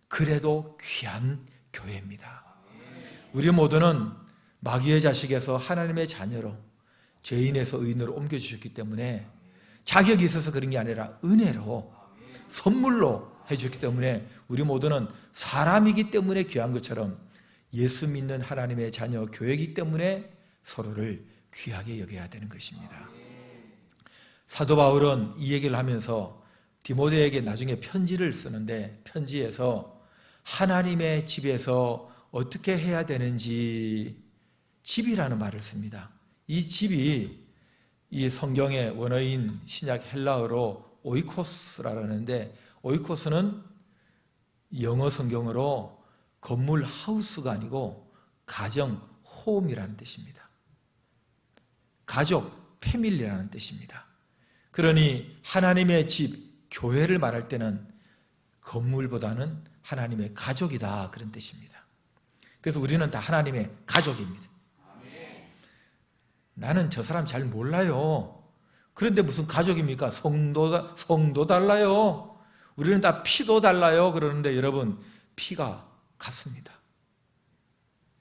그래도 귀한 교회입니다. 우리 모두는 마귀의 자식에서 하나님의 자녀로 죄인에서 의인으로 옮겨주셨기 때문에 자격이 있어서 그런 게 아니라 은혜로 선물로 해주셨기 때문에 우리 모두는 사람이기 때문에 귀한 것처럼 예수 믿는 하나님의 자녀 교회이기 때문에 서로를 귀하게 여겨야 되는 것입니다. 사도 바울은 이 얘기를 하면서 디모데에게 나중에 편지를 쓰는데 편지에서 하나님의 집에서 어떻게 해야 되는지 집이라는 말을 씁니다. 이 집이 이 성경의 원어인 신약 헬라어로 오이코스라는데 오이코스는 영어 성경으로 건물 하우스가 아니고 가정 홈이라는 뜻입니다. 가족 패밀리라는 뜻입니다. 그러니 하나님의 집 교회를 말할 때는 건물보다는 하나님의 가족이다 그런 뜻입니다. 그래서 우리는 다 하나님의 가족입니다. 나는 저 사람 잘 몰라요. 그런데 무슨 가족입니까? 성도 달라요. 우리는 다 피도 달라요. 그러는데 여러분 피가 같습니다.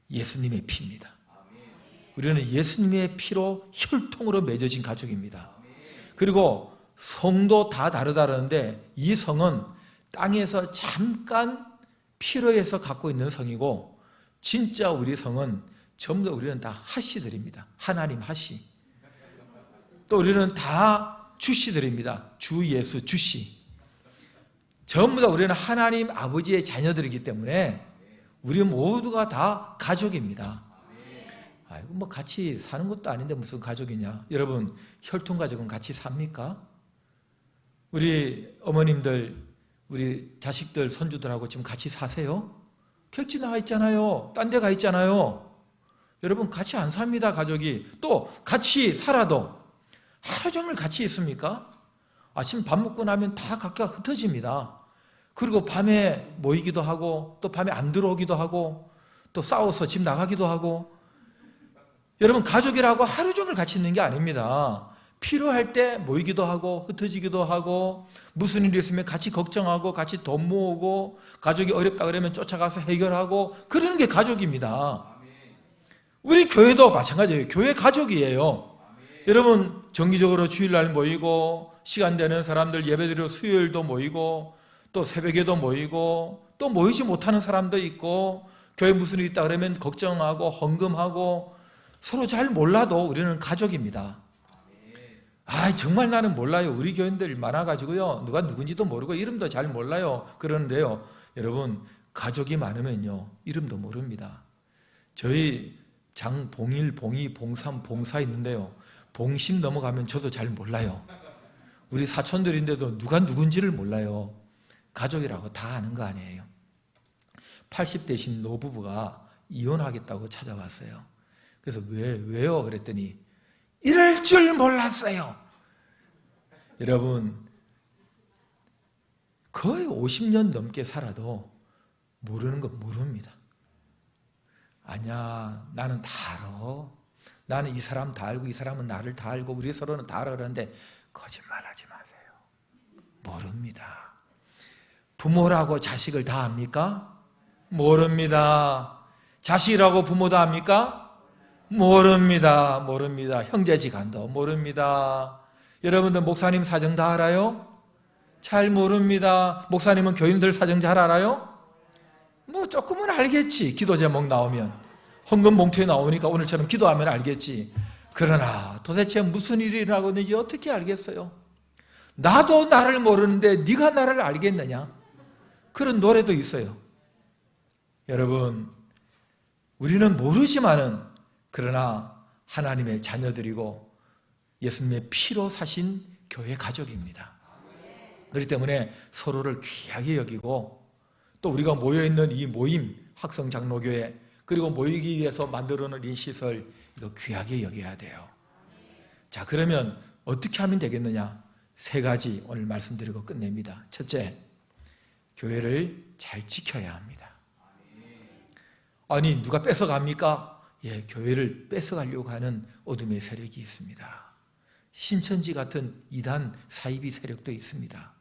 예수님의 피입니다. 우리는 예수님의 피로 혈통으로 맺어진 가족입니다. 그리고 성도 다 다르다는데 이 성은 땅에서 잠깐 필요해서 갖고 있는 성이고 진짜 우리 성은 전부 다 우리는 다 하씨들입니다. 하나님 하씨. 또 우리는 다 주씨들입니다. 주 예수 주씨. 전부 다 우리는 하나님 아버지의 자녀들이기 때문에 우리 모두가 다 가족입니다. 아이고 뭐 같이 사는 것도 아닌데 무슨 가족이냐. 여러분 혈통 가족은 같이 삽니까? 우리 어머님들, 우리 자식들, 손주들하고 지금 같이 사세요? 객지 나가 있잖아요. 딴 데 가 있잖아요. 여러분 같이 안 삽니다. 가족이. 또 같이 살아도 하루 종일 같이 있습니까? 아침 밥 먹고 나면 다 각각 흩어집니다. 그리고 밤에 모이기도 하고 또 밤에 안 들어오기도 하고 또 싸워서 집 나가기도 하고. 여러분 가족이라고 하루 종일 같이 있는 게 아닙니다. 필요할 때 모이기도 하고 흩어지기도 하고 무슨 일이 있으면 같이 걱정하고 같이 돈 모으고 가족이 어렵다 그러면 쫓아가서 해결하고 그러는 게 가족입니다. 우리 교회도 마찬가지예요. 교회 가족이에요. 여러분 정기적으로 주일날 모이고 시간 되는 사람들 예배드리러 수요일도 모이고 또 새벽에도 모이고 또 모이지 못하는 사람도 있고 교회 무슨 일 있다 그러면 걱정하고 헌금하고 서로 잘 몰라도 우리는 가족입니다. 아 정말 나는 몰라요. 우리 교인들 많아가지고요. 누가 누군지도 모르고 이름도 잘 몰라요. 그러는데요. 여러분 가족이 많으면요. 이름도 모릅니다. 저희 장봉일, 봉이, 봉삼, 봉사 있는데요. 봉심 넘어가면 저도 잘 몰라요. 우리 사촌들인데도 누가 누군지를 몰라요. 가족이라고 다 아는 거 아니에요. 80대신 노부부가 이혼하겠다고 찾아왔어요. 그래서 왜요? 그랬더니 이럴 줄 몰랐어요. 여러분 거의 50년 넘게 살아도 모르는 건 모릅니다. 아니야 나는 다 알아. 나는 이 사람 다 알고 이 사람은 나를 다 알고 우리 서로는 다 알아. 그러는데 거짓말하지 마세요. 모릅니다. 부모라고 자식을 다 압니까? 모릅니다. 자식이라고 부모 다 압니까? 모릅니다. 모릅니다. 형제지간도 모릅니다. 여러분들 목사님 사정 다 알아요? 잘 모릅니다. 목사님은 교인들 사정 잘 알아요? 뭐 조금은 알겠지. 기도 제목 나오면 헌금 봉투에 나오니까 오늘처럼 기도하면 알겠지. 그러나 도대체 무슨 일이 일어나고 있는지 어떻게 알겠어요? 나도 나를 모르는데 네가 나를 알겠느냐? 그런 노래도 있어요. 여러분 우리는 모르지만은 그러나 하나님의 자녀들이고 예수님의 피로 사신 교회 가족입니다. 그렇기 때문에 서로를 귀하게 여기고 또 우리가 모여있는 이 모임 학성장로교회 그리고 모이기 위해서 만들어놓은 이 시설 이거 귀하게 여겨야 돼요. 자 그러면 어떻게 하면 되겠느냐? 3가지 오늘 말씀드리고 끝냅니다. 첫째, 교회를 잘 지켜야 합니다. 아니 누가 뺏어갑니까? 예, 교회를 뺏어가려고 하는 어둠의 세력이 있습니다. 신천지 같은 이단 사이비 세력도 있습니다.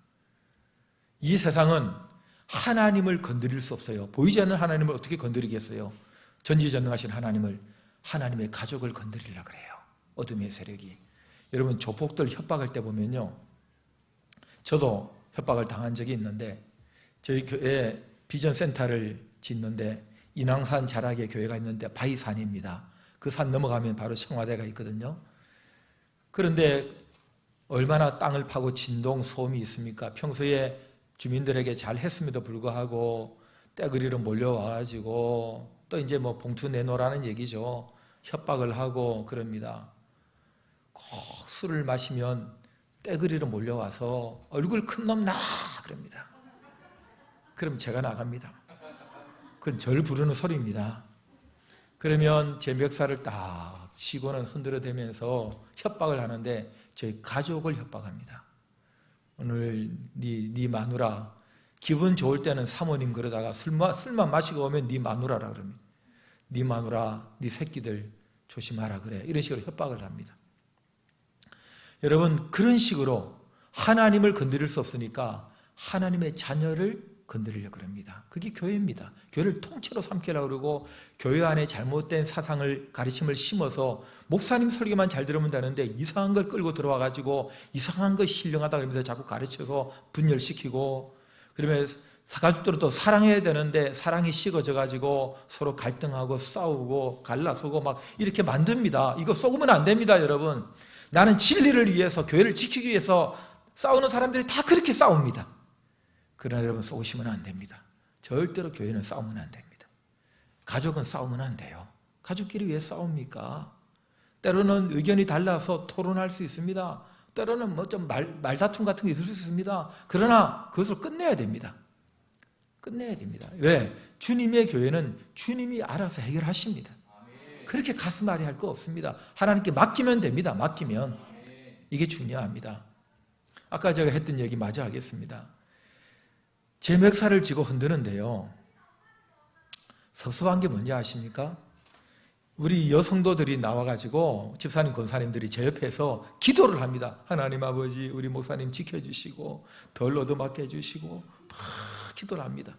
이 세상은 하나님을 건드릴 수 없어요. 보이지 않는 하나님을 어떻게 건드리겠어요? 전지전능하신 하나님을, 하나님의 가족을 건드리려고 그래요. 어둠의 세력이. 여러분 조폭들 협박할 때 보면요. 저도 협박을 당한 적이 있는데 저희 교회에 비전센터를 짓는데 인왕산 자락에 교회가 있는데 바위산입니다. 그 산 넘어가면 바로 청와대가 있거든요. 그런데 얼마나 땅을 파고 진동 소음이 있습니까? 평소에 주민들에게 잘 했음에도 불구하고 떼그리로 몰려와가지고 또 이제 뭐 봉투 내놓으라는 얘기죠. 협박을 하고 그럽니다. 꼭 술을 마시면 떼그리로 몰려와서 얼굴 큰 놈 나! 그럽니다. 그럼 제가 나갑니다. 그건 절 부르는 소리입니다. 그러면 제 멱살을 딱 치고는 흔들어대면서 협박을 하는데 저희 가족을 협박합니다. 오늘 네 마누라 기분 좋을 때는 사모님 그러다가 술만 마시고 오면 네 마누라라 그럽니다. 네 마누라 네 새끼들 조심하라 그래. 이런 식으로 협박을 합니다. 여러분 그런 식으로 하나님을 건드릴 수 없으니까 하나님의 자녀를 건드리려고 합니다. 그게 교회입니다. 교회를 통째로 삼키려고 그러고 교회 안에 잘못된 사상을 가르침을 심어서 목사님 설교만 잘 들으면 되는데 이상한 걸 끌고 들어와가지고 이상한 거 신령하다 그러면서 자꾸 가르쳐서 분열시키고 그러면 가족들은 또 사랑해야 되는데 사랑이 식어져 가지고 서로 갈등하고 싸우고 갈라서고 막 이렇게 만듭니다. 이거 속으면 안 됩니다, 여러분. 나는 진리를 위해서, 교회를 지키기 위해서 싸우는 사람들이 다 그렇게 싸웁니다. 그러나 여러분, 속으시면 안 됩니다. 절대로 교회는 싸우면 안 됩니다. 가족은 싸우면 안 돼요. 가족끼리 왜 싸웁니까? 때로는 의견이 달라서 토론할 수 있습니다. 때로는 뭐 좀 말다툼 같은 게 있을 수 있습니다. 그러나 그것을 끝내야 됩니다. 끝내야 됩니다. 왜? 주님의 교회는 주님이 알아서 해결하십니다. 그렇게 가슴앓이 할 거 없습니다. 하나님께 맡기면 됩니다. 맡기면. 이게 중요합니다. 아까 제가 했던 얘기 마저 하겠습니다. 제 멱살을 쥐고 흔드는데요, 섭섭한 게 뭔지 아십니까? 우리 여성도들이 나와가지고 집사님, 권사님들이 제 옆에서 기도를 합니다. 하나님 아버지, 우리 목사님 지켜주시고 덜 얻어맞게 해주시고 막 기도를 합니다.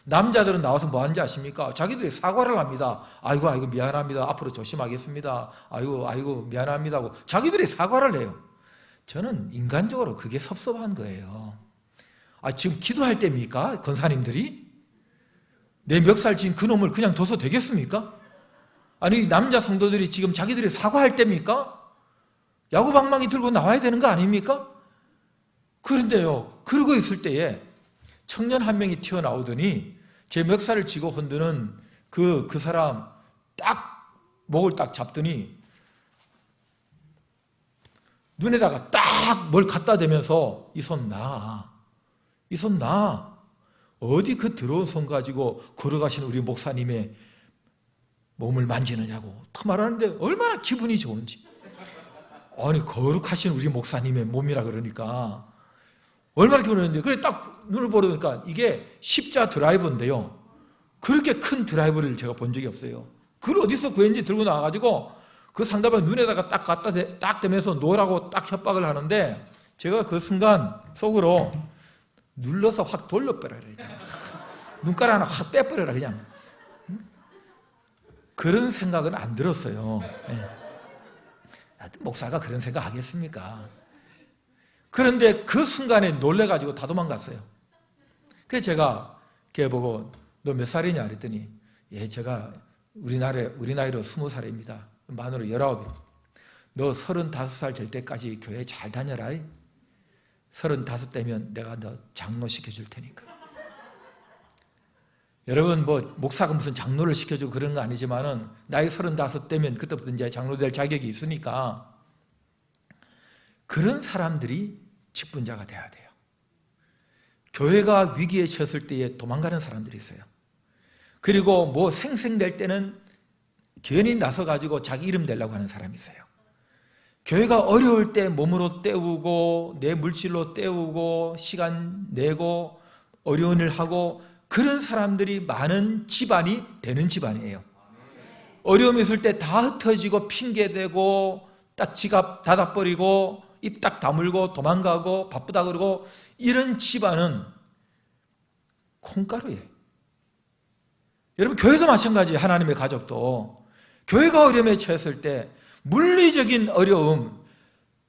남자들은 나와서 뭐 하는지 아십니까? 자기들이 사과를 합니다. 아이고 미안합니다. 앞으로 조심하겠습니다. 아이고 미안합니다 하고 자기들이 사과를 해요. 저는 인간적으로 그게 섭섭한 거예요. 지금 기도할 때입니까? 권사님들이? 내 멱살 쥔 그놈을 그냥 둬서 되겠습니까? 아니, 남자 성도들이 지금 자기들이 사과할 때입니까? 야구방망이 들고 나와야 되는 거 아닙니까? 그런데요, 그러고 있을 때에 청년 한 명이 튀어나오더니 제 멱살을 쥐고 흔드는 그 사람 딱 목을 딱 잡더니 눈에다가 딱 뭘 갖다 대면서 이 손 놔. 어디 그 더러운 손 가지고 걸어가신 우리 목사님의 몸을 만지느냐고 더 말하는데 얼마나 기분이 좋은지. 아니, 거룩하신 우리 목사님의 몸이라 그러니까 얼마나 기분이 좋은데, 그래 딱 눈을 보니까 이게 십자 드라이버인데요, 그렇게 큰 드라이버를 제가 본 적이 없어요. 그걸 어디서 구했는지 들고 나와가지고 그 상대방 눈에다가 딱 대면서 놓으라고 딱 협박을 하는데, 제가 그 순간 속으로 눌러서 확 돌려버려라. 눈가락 하나 확 빼버려라 그냥. 그런 생각은 안 들었어요. 목사가 그런 생각 하겠습니까? 그런데 그 순간에 놀래가지고 다 도망갔어요. 그래서 제가 걔 보고 너 몇 살이냐 그랬더니, 예, 제가 우리 나이로 20살입니다. 만으로 19이요. 너 35살 될 때까지 교회 잘 다녀라. 35 되면 내가 너 장로 시켜줄 테니까. 여러분, 뭐 목사가 무슨 장로를 시켜주고 그런 거 아니지만은 나이 35 되면 그때부터 이제 장로 될 자격이 있으니까 그런 사람들이 직분자가 돼야 돼요. 교회가 위기에 처했을 때에 도망가는 사람들이 있어요. 그리고 뭐 생생될 때는 괜히 나서가지고 자기 이름 내려고 하는 사람이 있어요. 교회가 어려울 때 몸으로 때우고 내 물질로 때우고 시간 내고 어려운 일 하고, 그런 사람들이 많은 집안이 되는 집안이에요. 어려움이 있을 때 다 흩어지고 핑계대고 딱 지갑 닫아버리고 입 딱 다물고 도망가고 바쁘다 그러고, 이런 집안은 콩가루예요. 여러분, 교회도 마찬가지예요. 하나님의 가족도 교회가 어려움에 처했을 때 물리적인 어려움,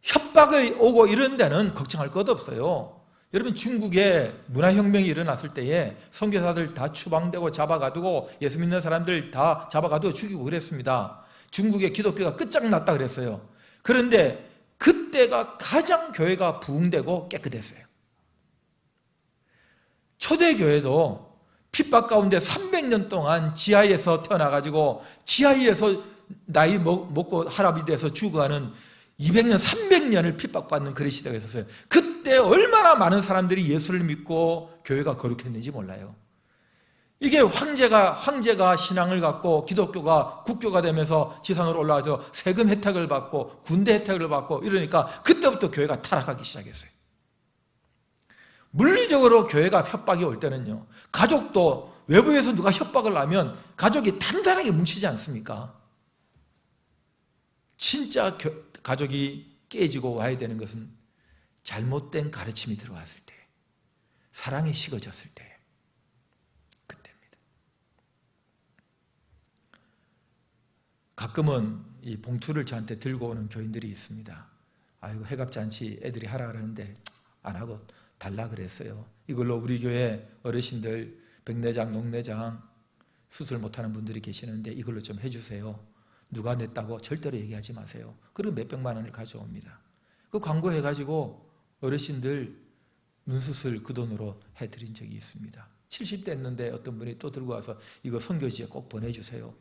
협박이 오고 이런 데는 걱정할 것 없어요. 여러분, 중국에 문화혁명이 일어났을 때에 선교사들 다 추방되고 잡아가두고 예수 믿는 사람들 다 잡아가두고 죽이고 그랬습니다. 중국의 기독교가 끝장났다 그랬어요. 그런데 그때가 가장 교회가 부흥되고 깨끗했어요. 초대교회도 핍박 가운데 300년 동안 지하에서 태어나가지고 지하에서 나이 먹고 할아버지 돼서 죽어가는 200년, 300년을 핍박받는 그런 시대가 있었어요. 그때 얼마나 많은 사람들이 예수를 믿고 교회가 거룩했는지 몰라요. 이게 황제가 신앙을 갖고 기독교가 국교가 되면서 지상으로 올라와서 세금 혜택을 받고 군대 혜택을 받고 이러니까 그때부터 교회가 타락하기 시작했어요. 물리적으로 교회가 협박이 올 때는요, 가족도 외부에서 누가 협박을 하면 가족이 단단하게 뭉치지 않습니까? 진짜 가족이 깨지고 와야 되는 것은 잘못된 가르침이 들어왔을 때, 사랑이 식어졌을 때, 그때입니다. 가끔은 이 봉투를 저한테 들고 오는 교인들이 있습니다. 아이고, 해갑잔치 애들이 하라 그러는데 안 하고 달라 그랬어요. 이걸로 우리 교회 어르신들 백내장, 녹내장 수술 못하는 분들이 계시는데 이걸로 좀 해주세요. 누가 냈다고 절대로 얘기하지 마세요. 그리고 몇백만 원을 가져옵니다. 그 광고해가지고 어르신들 눈수술 그 돈으로 해드린 적이 있습니다. 70대 했는데 어떤 분이 또 들고 와서 이거 선교지에 꼭 보내주세요.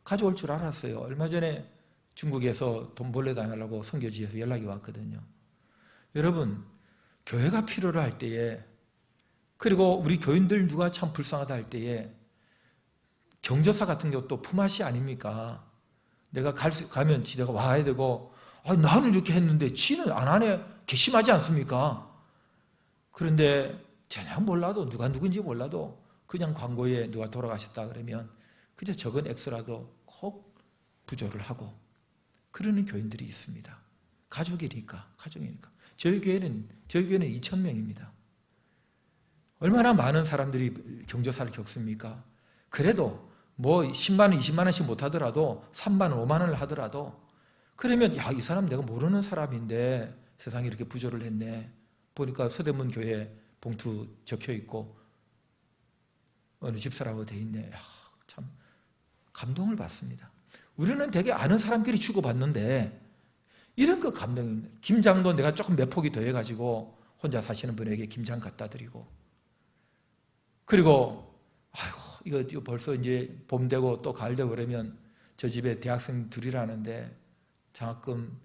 가져올 줄 알았어요. 얼마 전에 중국에서 돈 몰래 다니려고 선교지에서 연락이 왔거든요. 여러분, 교회가 필요로 할 때에, 그리고 우리 교인들 누가 참 불쌍하다 할 때에 경조사 같은 것도 품앗이 아닙니까? 내가 가면 지대가 와야 되고, 나는 이렇게 했는데 지는 안 하네, 괘씸하지 않습니까? 그런데 전혀 몰라도, 누가 누군지 몰라도 그냥 광고에 누가 돌아가셨다 그러면 그냥 적은 액수라도 꼭 부조를 하고 그러는 교인들이 있습니다. 가족이니까. 저희 교회는 2,000명입니다. 얼마나 많은 사람들이 경조사를 겪습니까? 그래도 뭐 10만 원, 20만 원씩 못 하더라도 3만 원, 5만 원을 하더라도 그러면 이 사람 내가 모르는 사람인데 세상에 이렇게 부조를 했네. 보니까 서대문 교회 봉투 적혀 있고 어느 집사라고 돼 있네. 참 감동을 받습니다. 우리는 되게 아는 사람끼리 주고받는데 이런 거 감동입니다. 김장도 내가 조금 몇 포기 더 해가지고 혼자 사시는 분에게 김장 갖다 드리고, 그리고 이거 벌써 이제 봄 되고 또 가을 되고 그러면 저 집에 대학생 둘이라는데 장학금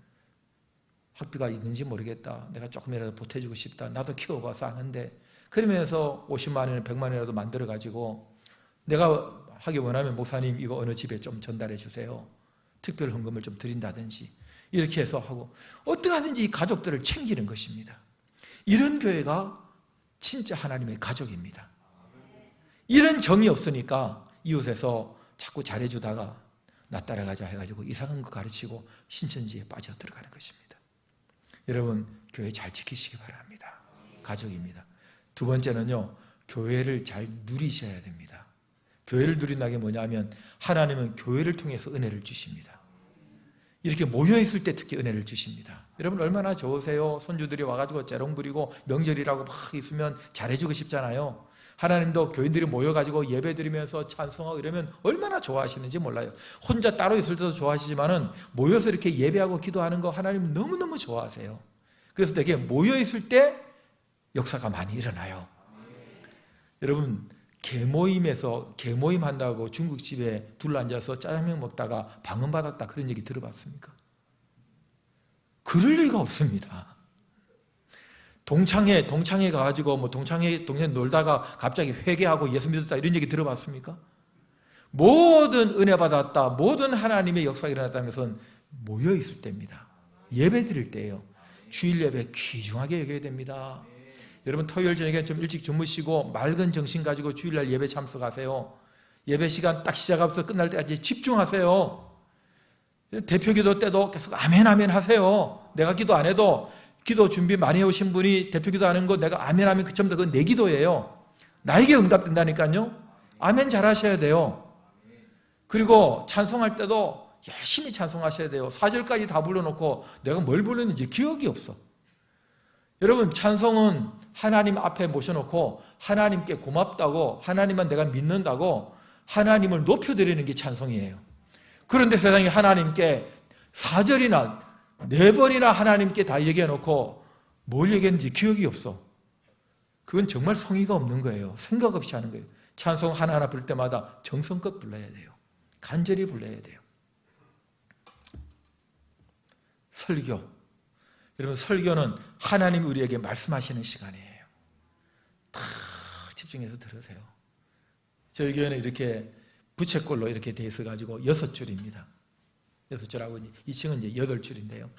학비가 있는지 모르겠다. 내가 조금이라도 보태주고 싶다. 나도 키워봐서 아는데. 그러면서 50만 원, 100만 원이라도 만들어가지고 내가 하기 원하면 목사님 이거 어느 집에 좀 전달해 주세요. 특별 헌금을 좀 드린다든지 이렇게 해서 하고 어떻게 하든지 이 가족들을 챙기는 것입니다. 이런 교회가 진짜 하나님의 가족입니다. 이런 정이 없으니까 이웃에서 자꾸 잘해주다가 나 따라가자 해가지고 이상한 거 가르치고 신천지에 빠져 들어가는 것입니다. 여러분, 교회 잘 지키시기 바랍니다. 가족입니다. 두 번째는요, 교회를 잘 누리셔야 됩니다. 교회를 누린다는 게 뭐냐면 하나님은 교회를 통해서 은혜를 주십니다. 이렇게 모여있을 때 특히 은혜를 주십니다. 여러분 얼마나 좋으세요? 손주들이 와가지고 재롱 부리고 명절이라고 막 있으면 잘해주고 싶잖아요. 하나님도 교인들이 모여가지고 예배 드리면서 찬송하고 이러면 얼마나 좋아하시는지 몰라요. 혼자 따로 있을 때도 좋아하시지만은 모여서 이렇게 예배하고 기도하는 거 하나님 너무너무 좋아하세요. 그래서 되게 모여있을 때 역사가 많이 일어나요. 여러분, 개모임 한다고 중국집에 둘러앉아서 짜장면 먹다가 방언받았다 그런 얘기 들어봤습니까? 그럴 리가 없습니다. 동창회 가가지고 동창회 놀다가 갑자기 회개하고 예수 믿었다 이런 얘기 들어봤습니까? 모든 은혜 받았다, 모든 하나님의 역사가 일어났다는 것은 모여있을 때입니다. 예배 드릴 때예요. 주일 예배 귀중하게 여겨야 됩니다. 여러분 토요일 저녁에 좀 일찍 주무시고 맑은 정신 가지고 주일날 예배 참석하세요. 예배 시간 딱 시작하면서 끝날 때까지 집중하세요. 대표기도 때도 계속 아멘 아멘 하세요. 내가 기도 안 해도 기도 준비 많이 해오신 분이 대표기도 하는 거 내가 아멘 아멘 그첨도 그건 내 기도예요. 나에게 응답된다니까요. 아멘 잘 하셔야 돼요. 그리고 찬송할 때도 열심히 찬송하셔야 돼요. 4절까지 다 불러놓고 내가 뭘 불렀는지 기억이 없어. 여러분 찬송은 하나님 앞에 모셔놓고 하나님께 고맙다고, 하나님만 내가 믿는다고 하나님을 높여드리는 게 찬송이에요. 그런데 세상에 하나님께 4절이나 4번이나 하나님께 다 얘기해놓고 뭘 얘기했는지 기억이 없어. 그건 정말 성의가 없는 거예요. 생각 없이 하는 거예요. 찬송 하나하나 부를 때마다 정성껏 불러야 돼요. 간절히 불러야 돼요. 설교. 여러분 설교는 하나님이 우리에게 말씀하시는 시간이에요. 다 집중해서 들으세요. 저희 교회는 이렇게 부채꼴로 이렇게 돼 있어가지고 6줄입니다. 6줄하고 2층은 이제 8줄인데요.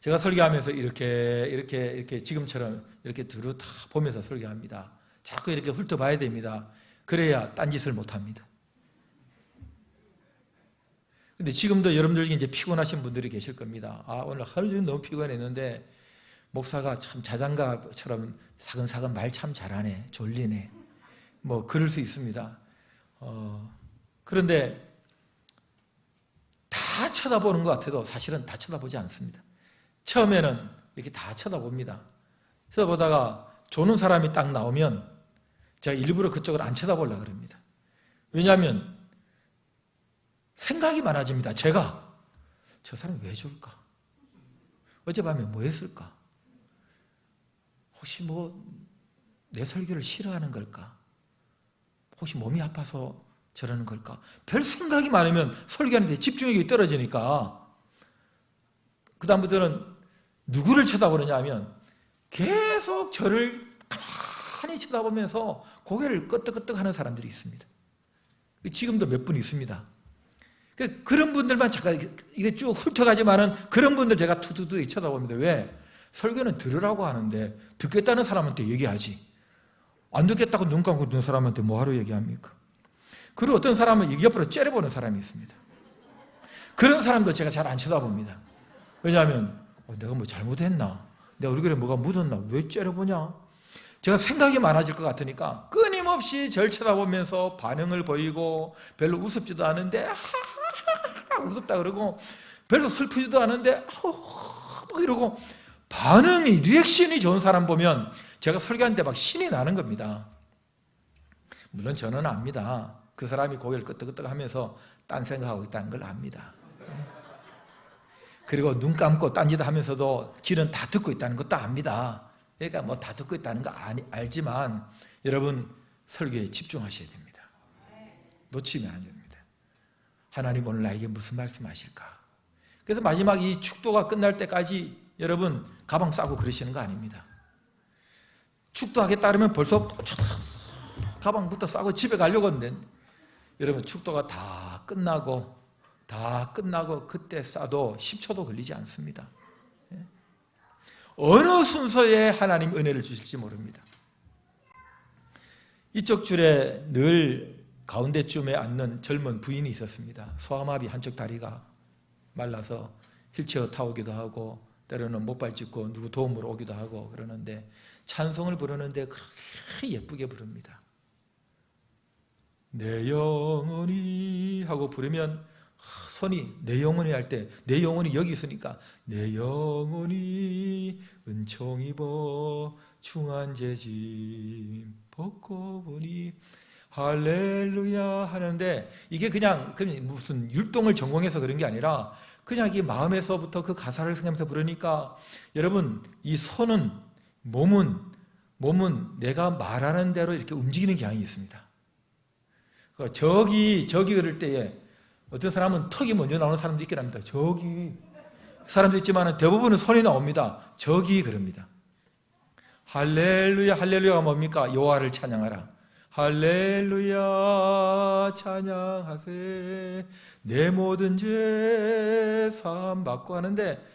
제가 설교하면서 이렇게 지금처럼 이렇게 두루 다 보면서 설교합니다. 자꾸 이렇게 훑어봐야 됩니다. 그래야 딴짓을 못합니다. 근데 지금도 여러분들 중에 이제 피곤하신 분들이 계실 겁니다. 오늘 하루 종일 너무 피곤했는데 목사가 참 자장가처럼 사근사근 말 참 잘하네, 졸리네. 뭐 그럴 수 있습니다. 그런데 다 쳐다보는 것 같아도 사실은 다 쳐다보지 않습니다. 처음에는 이렇게 다 쳐다봅니다. 그래서 보다가 조는 사람이 딱 나오면 제가 일부러 그쪽을 안 쳐다보려고 그럽니다. 왜냐하면 생각이 많아집니다. 제가 저 사람이 왜 줄까? 어젯밤에 뭐 했을까? 혹시 내 설교를 싫어하는 걸까? 혹시 몸이 아파서 저러는 걸까? 별 생각이 많으면 설교하는데 집중력이 떨어지니까 그 다음부터는 누구를 쳐다보느냐 하면 계속 저를 가만히 쳐다보면서 고개를 끄덕끄덕 하는 사람들이 있습니다. 지금도 몇 분 있습니다. 그런 분들만 잠깐 이게 쭉 훑어가지만은 그런 분들 제가 투투투 쳐다봅니다. 왜? 설교는 들으라고 하는데 듣겠다는 사람한테 얘기하지. 안 듣겠다고 눈 감고 있는 사람한테 뭐하러 얘기합니까? 그리고 어떤 사람은 여기 옆으로 째려보는 사람이 있습니다. 그런 사람도 제가 잘 안 쳐다봅니다. 왜냐하면 내가 뭐 잘못했나? 내 얼굴에 뭐가 묻었나? 왜 째려보냐? 제가 생각이 많아질 것 같으니까 끊임없이 절 쳐다보면서 반응을 보이고 별로 우습지도 않은데 우습다 그러고 별로 슬프지도 않은데 이러고 반응이 리액션이 좋은 사람 보면 제가 설교하는데 막 신이 나는 겁니다. 물론 저는 압니다. 그 사람이 고개를 끄덕끄덕 하면서 딴 생각하고 있다는 걸 압니다. 그리고 눈 감고 딴짓 하면서도 길은 다 듣고 있다는 것도 압니다. 그러니까 뭐 다 듣고 있다는 거 알지만 여러분 설교에 집중하셔야 됩니다. 놓치면 안 됩니다. 하나님 오늘 나에게 무슨 말씀하실까? 그래서 마지막 이 축도가 끝날 때까지 여러분 가방 싸고 그러시는 거 아닙니다. 축도하겠다 그러면 벌써 가방부터 싸고 집에 가려고 하는데 여러분 축도가 다 끝나고 그때 싸도 10초도 걸리지 않습니다. 어느 순서에 하나님 은혜를 주실지 모릅니다. 이쪽 줄에 늘 가운데쯤에 앉는 젊은 부인이 있었습니다. 소아마비 한쪽 다리가 말라서 휠체어 타오기도 하고 때로는 못발 짚고 누구 도움으로 오기도 하고 그러는데 찬송을 부르는데 그렇게 예쁘게 부릅니다. 내 영혼이 하고 부르면 손이 내 영혼이 할 때 내 영혼이 여기 있으니까 내 영혼이 은총 입어 중한 재짐 벗고 보니 할렐루야 하는데 이게 그냥 무슨 율동을 전공해서 그런 게 아니라 그냥 이 마음에서부터 그 가사를 생각하면서 부르니까 여러분 이 손은 몸은 내가 말하는 대로 이렇게 움직이는 경향이 있습니다. 저기 그럴 때에 어떤 사람은 턱이 먼저 나오는 사람도 있긴 합니다. 저기 사람도 있지만 대부분은 손이 나옵니다. 저기 그럽니다. 할렐루야 할렐루야가 뭡니까? 여호와를 찬양하라. 할렐루야 찬양하세 내 모든 죄 사함 받고 하는데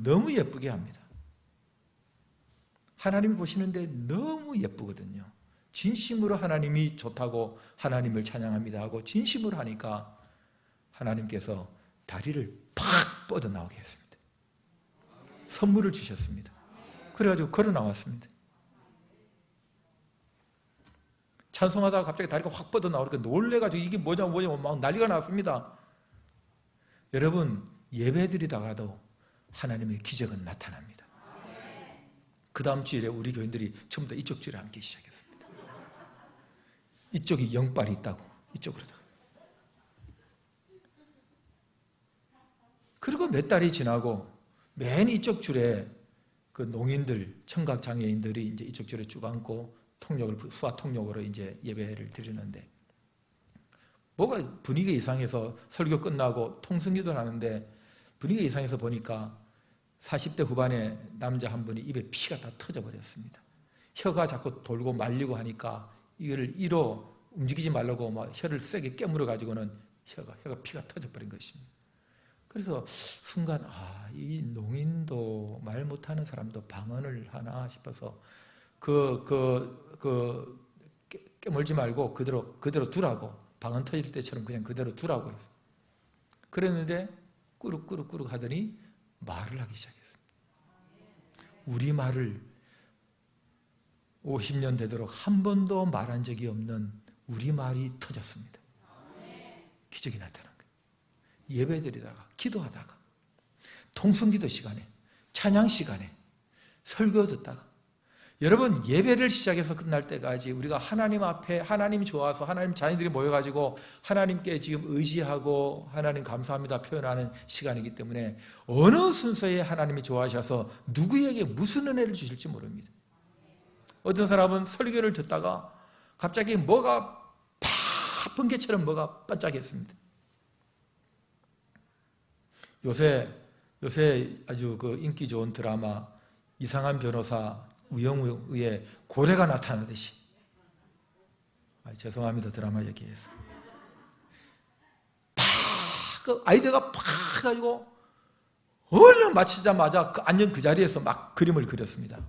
너무 예쁘게 합니다. 하나님이 보시는데 너무 예쁘거든요. 진심으로 하나님이 좋다고 하나님을 찬양합니다 하고 진심으로 하니까 하나님께서 다리를 팍 뻗어 나오게 했습니다. 선물을 주셨습니다. 그래가지고 걸어 나왔습니다. 찬송하다가 갑자기 다리가 확 뻗어 나오니까 놀래가지고 이게 뭐냐 막 난리가 났습니다. 여러분 예배드리다가도 하나님의 기적은 나타납니다. 그 다음 주일에 우리 교인들이 전부 다 이쪽 줄에 앉기 시작했습니다. 이쪽이 영빨이 있다고 이쪽으로다가. 그리고 몇 달이 지나고 맨 이쪽 줄에 그 농인들, 청각 장애인들이 이제 이쪽 줄에 쭉 앉고 수화 통역으로 이제 예배를 드리는데 뭐가 분위기 이상해서 설교 끝나고 통성기도 하는데 분위기 이상해서 보니까 40대 후반의 남자 한 분이 입에 피가 다 터져버렸습니다. 혀가 자꾸 돌고 말리고 하니까 이거를 이로 움직이지 말라고 막 혀를 세게 깨물어 가지고는 혀가 피가 터져버린 것입니다. 그래서 순간 이 농인도 말 못하는 사람도 방언을 하나 싶어서 깨물지 말고 그대로 두라고 방언 터질 때처럼 그냥 그대로 두라고 했어요. 그랬는데 꾸룩꾸룩꾸룩 하더니 말을 하기 시작했어요. 우리말을 50년 되도록 한 번도 말한 적이 없는 우리말이 터졌습니다. 기적이 나타난 거예요. 예배드리다가 기도하다가 통성기도 시간에 찬양 시간에 설교 듣다가 여러분 예배를 시작해서 끝날 때까지 우리가 하나님 앞에 하나님이 좋아서 하나님 자녀들이 모여가지고 하나님께 지금 의지하고 하나님 감사합니다 표현하는 시간이기 때문에 어느 순서에 하나님이 좋아하셔서 누구에게 무슨 은혜를 주실지 모릅니다. 어떤 사람은 설교를 듣다가 갑자기 뭐가 팍 번개처럼 뭐가 반짝했습니다. 요새 아주 그 인기 좋은 드라마 이상한 변호사 우영우의 고래가 나타나듯이 죄송합니다 드라마 얘기해서 그 아이디어가 팍 가지고 얼른 마치자마자 앉은 그 자리에서 막 그림을 그렸습니다.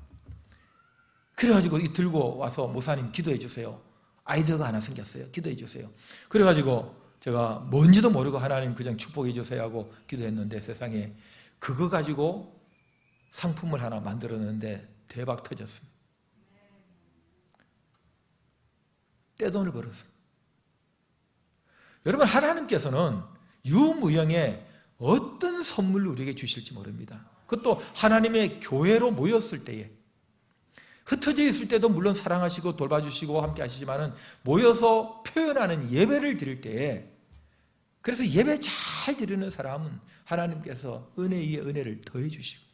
그래가지고 이 들고 와서 목사님 기도해 주세요. 아이디어가 하나 생겼어요. 기도해 주세요. 그래가지고 제가 뭔지도 모르고 하나님 그냥 축복해 주세요 하고 기도했는데 세상에 그거 가지고 상품을 하나 만들었는데 대박 터졌습니다. 떼돈을 벌었습니다. 여러분 하나님께서는 유무영에 어떤 선물을 우리에게 주실지 모릅니다. 그것도 하나님의 교회로 모였을 때에 흩어져 있을 때도 물론 사랑하시고 돌봐주시고 함께 하시지만은 모여서 표현하는 예배를 드릴 때에 그래서 예배 잘 드리는 사람은 하나님께서 은혜 위에 은혜를 더해 주시고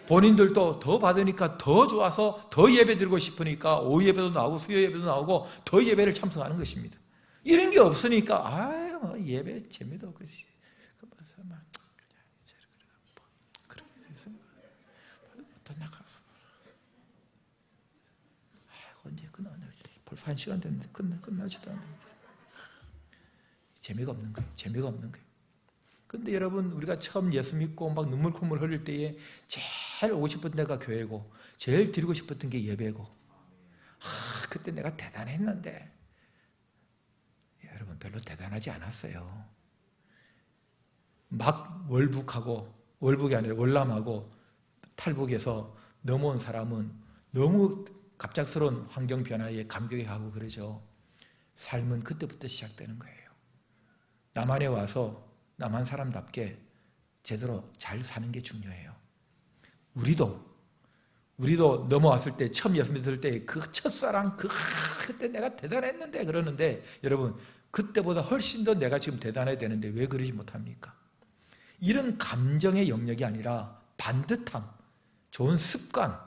본인들도 더 받으니까 더 좋아서 더 예배 드리고 싶으니까 오후 예배도 나오고 수요 예배도 나오고 더 예배를 참석하는 것입니다. 이런 게 없으니까 아유 뭐 예배 재미도 없고 그렇게 돼서 어떤 나가서 언제 끝나냐 벌써 1시간 됐는데 끝나지도 않아요. 재미가 없는 거예요. 재미가 없는 거예요. 근데 여러분 우리가 처음 예수 믿고 막 눈물 콧물 흘릴 때에 제일 오고 싶은 데가 교회고 제일 드리고 싶었던 게 예배고 그때 내가 대단했는데 여러분 별로 대단하지 않았어요. 막 월북이 아니라 월남하고 탈북에서 넘어온 사람은 너무 갑작스러운 환경 변화에 감격해하고 그러죠. 삶은 그때부터 시작되는 거예요. 남한에 와서 남한 사람답게 제대로 잘 사는 게 중요해요. 우리도 넘어왔을 때 처음 예수 믿을 때 그 첫사랑 그때 내가 대단했는데 그러는데 여러분 그때보다 훨씬 더 내가 지금 대단해야 되는데 왜 그러지 못합니까? 이런 감정의 영역이 아니라 반듯함, 좋은 습관,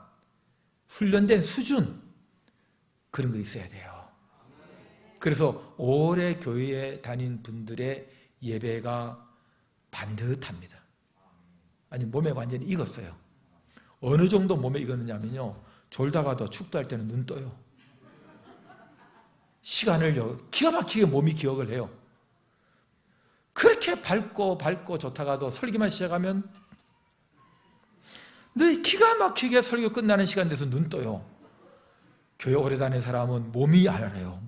훈련된 수준 그런 거 있어야 돼요. 그래서 오래 교회에 다닌 분들의 예배가 반듯합니다. 아니 몸에 완전히 익었어요. 어느 정도 몸에 익었느냐면요 졸다가도 축도할 때는 눈 떠요. 시간을 기가 막히게 몸이 기억을 해요. 그렇게 밝고 좋다가도 설교만 시작하면 늘 기가 막히게 설교 끝나는 시간 돼서 눈 떠요. 교회 오래 다닌 사람은 몸이 알아요.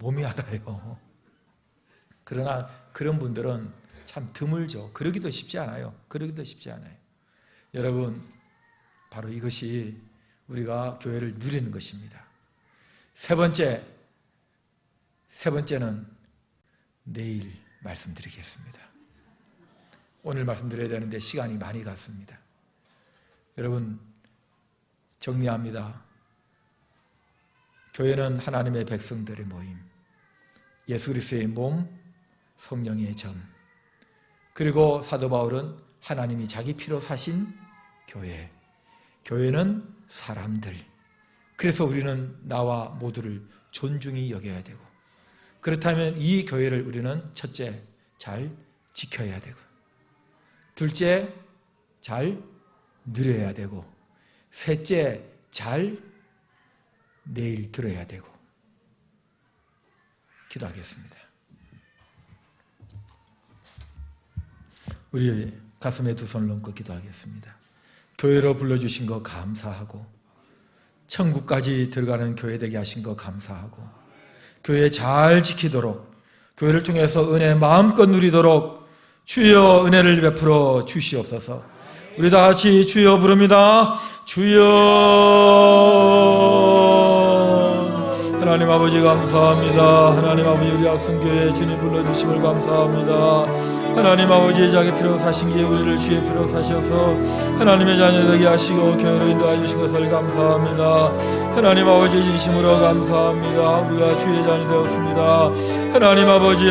그러나 그런 분들은 참 드물죠. 그러기도 쉽지 않아요. 여러분 바로 이것이 우리가 교회를 누리는 것입니다. 세 번째는 내일 말씀드리겠습니다. 오늘 말씀드려야 되는데 시간이 많이 갔습니다. 여러분 정리합니다. 교회는 하나님의 백성들의 모임, 예수 그리스도의 몸, 성령의 점, 그리고 사도 바울은 하나님이 자기 피로 사신 교회, 교회는 사람들. 그래서 우리는 나와 모두를 존중히 여겨야 되고 그렇다면 이 교회를 우리는 첫째, 잘 지켜야 되고 둘째, 잘 누려야 되고 셋째, 잘 내일 들어야 되고 기도하겠습니다. 우리 가슴에 두 손을 얹고 기도하겠습니다. 교회로 불러주신 거 감사하고 천국까지 들어가는 교회 되게 하신 거 감사하고 교회 잘 지키도록 교회를 통해서 은혜 마음껏 누리도록 주여 은혜를 베풀어 주시옵소서. 우리 다 같이 주여 부릅니다. 주여. 하나님 아버지 감사합니다. 하나님 아버지 우리 악성교회 주님 불러주심을 감사합니다. 하나님 아버지 자기 피로 사신 게 우리를 주의 피로 사셔서 하나님의 자녀 되게 하시고 교회로 인도해 주신 것을 감사합니다. 하나님 아버지 진심으로 감사합니다. 우리가 주의 자녀 되었습니다. 하나님 아버지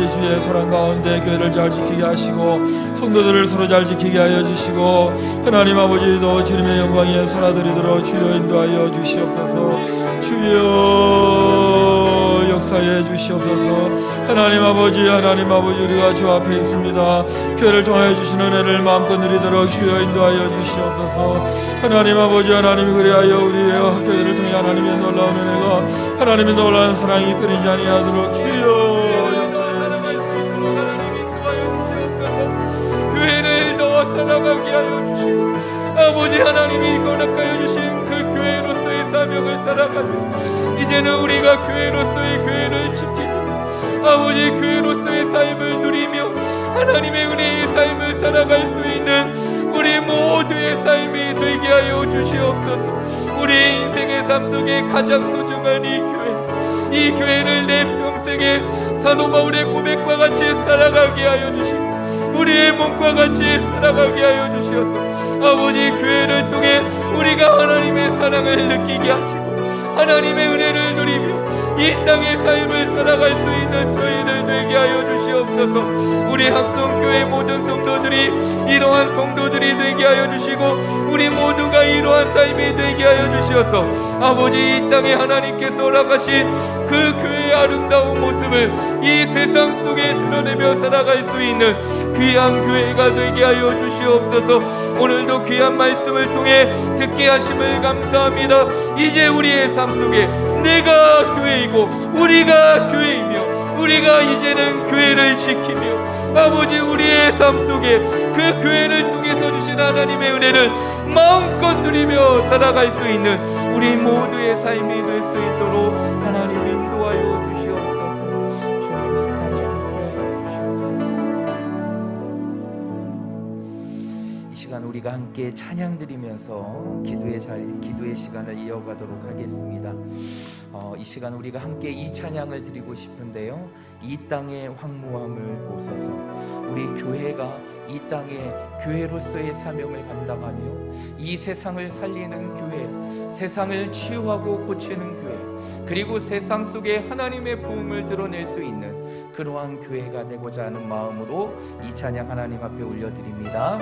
주의 사랑 가운데 교회를 잘 지키게 하시고 성도들을 서로 잘 지키게 하여 주시고 하나님 아버지도 주님의 영광에 살아드리도록 주여 인도하여 주시옵소서. 주여 역사해 주시옵소서. 하나님 아버지 우리가 주 앞에 있습니다. 교회를 통하여 주시는 은혜를 마음껏 누리도록 주여 인도하여 주시옵소서. 하나님 아버지 하나님이 그리하여 우리의 교회를 통해 하나님의 놀라운 은혜가 하나님의 놀라운 사랑이 끊이지 아니하도록 주여 역사해 주시옵소서. 하나님 인도하여 주시옵소서. 교회를 더 살아가게 하여 주시고 아버지 하나님이 허락하여 주신 그 교회로서의 사명을 살아가며 이제는 우리가 교회로서의 교회를 지키며 아버지 교회로서의 삶을 누리며 하나님의 은혜의 삶을 살아갈 수 있는 우리 모두의 삶이 되게 하여 주시옵소서. 우리의 인생의 삶 속에 가장 소중한 이 교회를 내 평생에 사도 바울의 고백과 같이 살아가게 하여 주시고 우리의 몸과 같이 살아가게 하여 주시옵소서. 아버지 교회를 통해 우리가 하나님의 사랑을 느끼게 하시고 하나님의 은혜를 누리며 이 땅의 삶을 살아갈 수 있는 저희들 되게 하여 주시옵소서. 우리 학성교회 모든 성도들이 이러한 성도들이 되게 하여 주시고 우리 모두가 이러한 삶이 되게 하여 주시옵소서. 아버지 이 땅에 하나님께서 허락하신 그 교회의 아름다운 모습을 이 세상 속에 드러내며 살아갈 수 있는 귀한 교회가 되게 하여 주시옵소서. 오늘도 귀한 말씀을 통해 듣게 하심을 감사합니다. 이제 우리의 삶 속에 내가 교회이고 우리가 교회이며 우리가 이제는 교회를 지키며 아버지 우리의 삶 속에 그 교회를 통해서 주신 하나님의 은혜를 마음껏 누리며 살아갈 수 있는 우리 모두의 삶이 될 수 있도록 하나님 인도하여 주시옵소서. 주님의 땅에 함께하여 주시옵소서. 이 시간 우리가 함께 찬양 드리면서 기도의 시간을 이어가도록 하겠습니다. 이 시간 우리가 함께 이 찬양을 드리고 싶은데요. 이 땅의 황무함을 보소서. 우리 교회가 이 땅에 교회로서의 사명을 감당하며 이 세상을 살리는 교회, 세상을 치유하고 고치는 교회, 그리고 세상 속에 하나님의 부흥을 드러낼 수 있는 그러한 교회가 되고자 하는 마음으로 이 찬양 하나님 앞에 올려드립니다.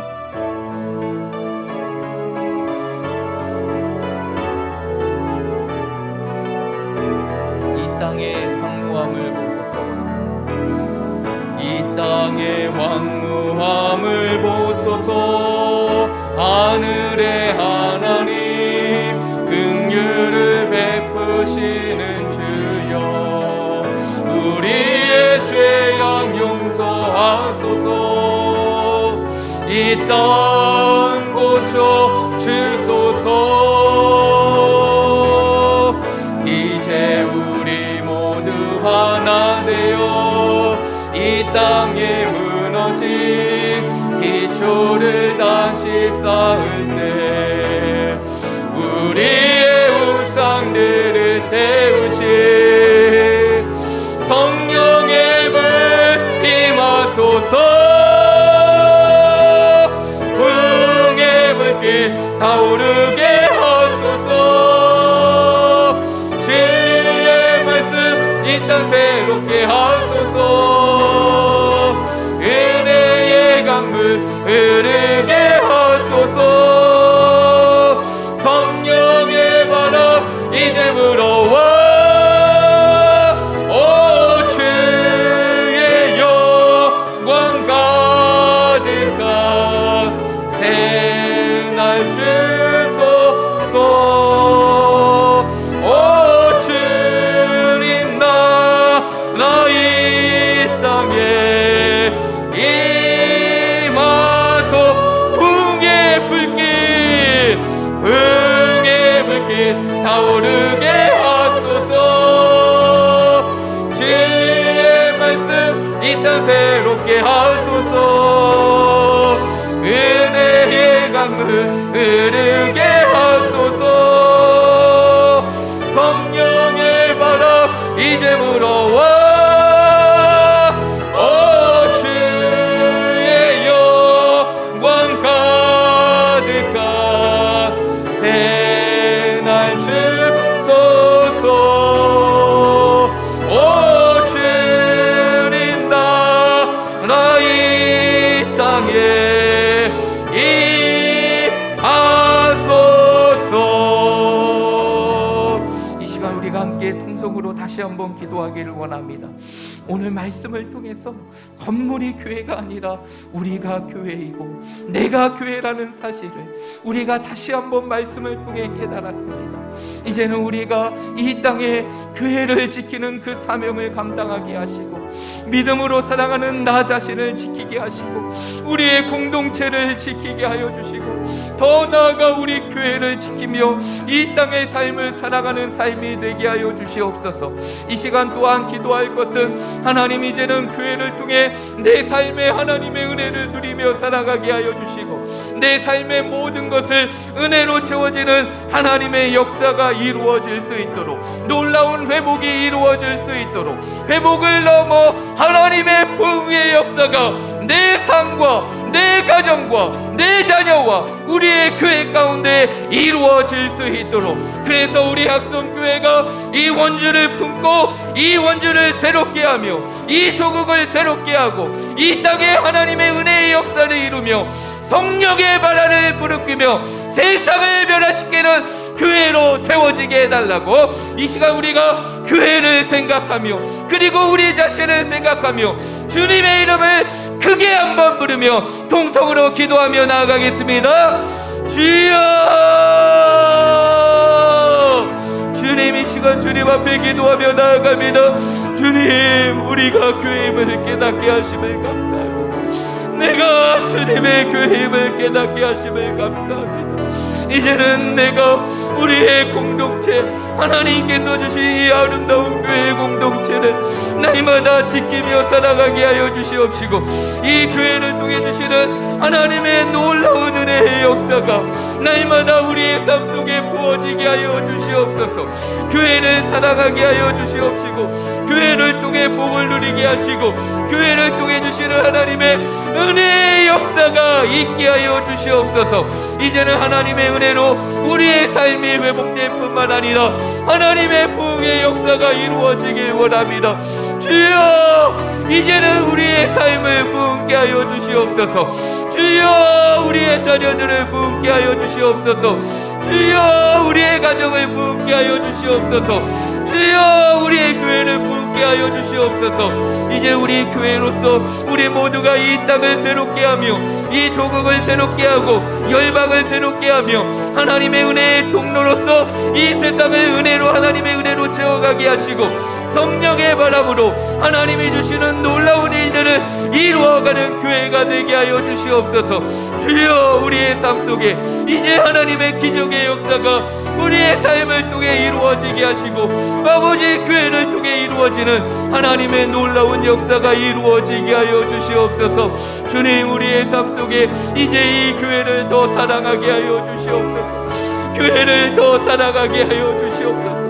땅의 황무함을 보소서. 이 땅의 황무함을 보소서. 하늘의 하나님 긍휼을 베푸시는 주여 우리의 죄악 용서하소서. 이 땅 고쳐 주소서. 이제 우리 모두 하나 되어 이 땅에 무너진 기초를 다시 쌓을 때 우리의 우상들을 태우신 성령의 불 임하소서. 부흥의 불길 타오르게 하소서. 진리의 말씀 이 땅 새롭게 하소서. 은혜의 강물 흐르게 하소서. 성령의 바람 이제 불어와. 오 주의 영광 가득한 새날 주소서. 오 주님 나 이 땅에 임하소. 풍의 불길 타오르게 하소서. 진리의 말씀 이 땅 새롭게 하소서. 은혜의 강물 흐르게 하소서. 성령의 바 함께 통성으로 다시 한번 기도하기를 원합니다. 오늘 말씀을 통해서 건물이 교회가 아니라 우리가 교회이고 내가 교회라는 사실을 우리가 다시 한번 말씀을 통해 깨달았습니다. 이제는 우리가 이 땅에 교회를 지키는 그 사명을 감당하게 하시고 믿음으로 살아가는 나 자신을 지키게 하시고 우리의 공동체를 지키게 하여 주시고 더 나아가 우리 교회를 지키며 이 땅의 삶을 살아가는 삶이 되게 하여 주시옵소서. 이 시간 또한 기도할 것은 하나님, 이제는 교회를 통해 내 삶에 하나님의 은혜를 누리며 살아가게 하여 주시고 내 삶의 모든 것을 은혜로 채워지는 하나님의 역사가 이루어질 수 있도록, 놀라운 회복이 이루어질 수 있도록, 회복을 넘어 하나님의 부흥의 역사가 내 삶과 내 가정과 내 자녀와 우리의 교회 가운데 이루어질 수 있도록, 그래서 우리 학성교회가 이 원주를 품고 이 원주를 새롭게 하며 이 조국을 새롭게 하고 이 땅에 하나님의 은혜의 역사를 이루며 성령의 바람을 부르키며 세상을 변화시키는 교회로 세워지게 해달라고 이 시간 우리가 교회를 생각하며 그리고 우리 자신을 생각하며 주님의 이름을 크게 한번 부르며 통성으로 기도하며 나아가겠습니다. 주여! 주님, 이 시간 주님 앞에 기도하며 나아갑니다. 주님, 우리가 교회임을 깨닫게 하심을 감사합니다. 내가 주님의 교회임을 깨닫게 하심을 감사합니다. 이제는 내가 우리의 공동체, 하나님께서 주신 이 아름다운 교회의 공동체를 날마다 지키며 살아가게 하여 주시옵시고 이 교회를 통해 주시는 하나님의 놀라운 은혜의 역사가 날마다 우리의 삶 속에 부어지게 하여 주시옵소서. 교회를 사랑하게 하여 주시옵시고 교회를 통해 복을 누리게 하시고 교회를 통해 주시는 하나님의 은혜의 역사가 있게 하여 주시옵소서. 이제는 하나님의 은혜로 우리의 삶이 회복될 뿐만 아니라 하나님의 부흥의 역사가 이루어지길 원합니다. 주여, 이제는 우리의 삶을 부흥케 하여 주시옵소서. 주여, 우리의 자녀들을 부흥케 하여 주시옵소서. 주여, 우리의 가정을 부흥케 하여 주시옵소서. 주여, 우리의 교회를 부흥케 하여 주시옵소서. 이제 우리 교회로서 우리 모두가 이 땅을 새롭게 하며 이 조국을 새롭게 하고 열방을 새롭게 하며 하나님의 은혜의 통로로서 이 세상을 은혜로, 하나님의 은혜로 채워가게 하시고 성령의 바람으로 하나님이 주시는 놀라운 일들을 이루어가는 교회가 되게 하여 주시옵소서. 주여, 우리의 삶 속에 이제 하나님의 기적의 역사가 우리의 삶을 통해 이루어지게 하시고 아버지, 교회를 통해 이루어지는 하나님의 놀라운 역사가 이루어지게 하여 주시옵소서. 주님, 우리의 삶 속에 이제 이 교회를 더 사랑하게 하여 주시옵소서. 교회를 더 사랑하게 하여 주시옵소서.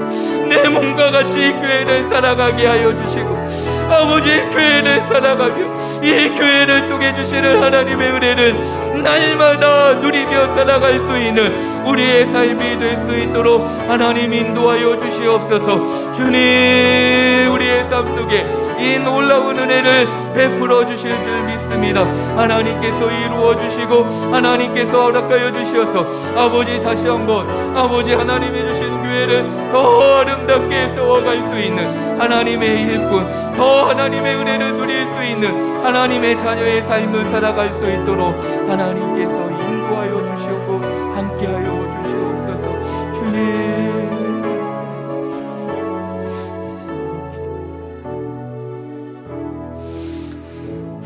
내 몸과 같이 교회를 사랑하게 하여 주시고 아버지, 교회를 사랑하며 이 교회를 통해 주시는 하나님의 은혜를 날마다 누리며 살아갈 수 있는 우리의 삶이 될 수 있도록 하나님 인도하여 주시옵소서. 주님, 우리의 삶 속에 이 놀라운 은혜를 베풀어 주실 줄 믿습니다. 하나님께서 이루어 주시고 하나님께서 허락하여 주셔서 아버지, 다시 한번 아버지, 하나님이 주신 교회를 더 아름답게 세워갈 수 있는 하나님의 일꾼, 더 하나님의 은혜를 누릴 수 있는 하나님의 자녀의 삶을 살아갈 수 있도록 하나님께서 인도하여 주시고 함께하여 주시옵소서. 주님,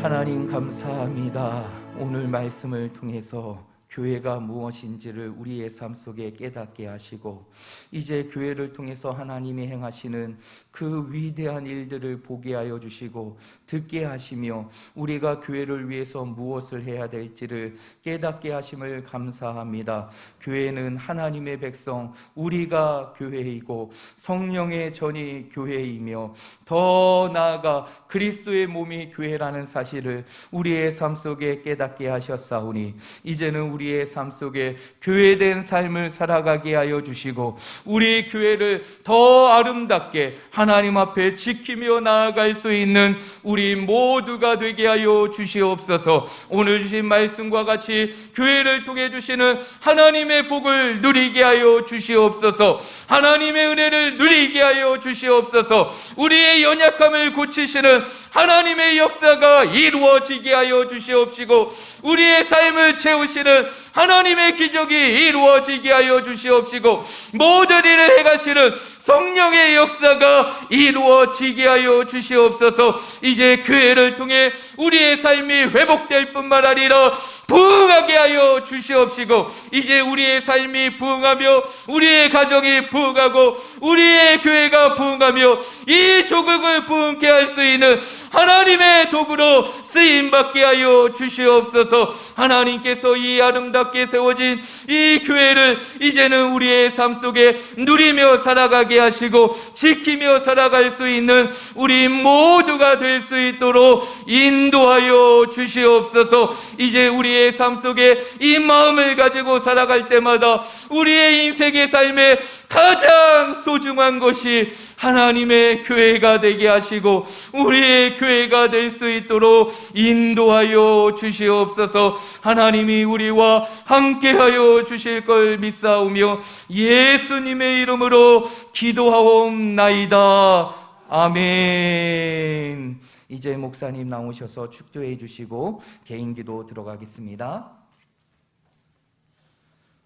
하나님 감사합니다. 오늘 말씀을 통해서 교회가 무엇인지를 우리의 삶 속에 깨닫게 하시고 이제 교회를 통해서 하나님이 행하시는 그 위대한 일들을 보게 하여 주시고 듣게 하시며 우리가 교회를 위해서 무엇을 해야 될지를 깨닫게 하심을 감사합니다. 교회는 하나님의 백성, 우리가 교회이고 성령의 전이 교회이며 더 나아가 그리스도의 몸이 교회라는 사실을 우리의 삶 속에 깨닫게 하셨사오니 이제는 우리의 삶 속에 교회된 삶을 살아가게 하여 주시고 우리 교회를 더 아름답게 하나님 앞에 지키며 나아갈 수 있는 우리 모두가 되게 하여 주시옵소서. 오늘 주신 말씀과 같이 교회를 통해 주시는 하나님의 복을 누리게 하여 주시옵소서. 하나님의 은혜를 누리게 하여 주시옵소서. 우리의 연약함을 고치시는 하나님의 역사가 이루어지게 하여 주시옵시고 우리의 삶을 채우시는 하나님의 기적이 이루어지게 하여 주시옵시고 모든 일을 행하시는 성령의 역사가 이루어지게 하여 주시옵소서. 이제 교회를 통해 우리의 삶이 회복될 뿐만 아니라 부흥하게 하여 주시옵시고 이제 우리의 삶이 부흥하며 우리의 가정이 부흥하고 우리의 교회가 부흥하며 이 조국을 부흥케 할 수 있는 하나님의 도구로 쓰임받게 하여 주시옵소서. 하나님께서 이 아름답게 세워진 이 교회를 이제는 우리의 삶 속에 누리며 살아가게 하시고 지키며 살아갈 수 있는 우리 모두가 될 수 있도록 인도하여 주시옵소서. 이제 우리의 삶 속에 이 마음을 가지고 살아갈 때마다 우리의 인생의 삶에 가장 소중한 것이 하나님의 교회가 되게 하시고 우리의 교회가 될 수 있도록 인도하여 주시옵소서. 하나님이 우리와 함께하여 주실 걸 믿사오며 예수님의 이름으로 기도하옵나이다. 아멘. 이제 목사님 나오셔서 축도해 주시고 개인 기도 들어가겠습니다.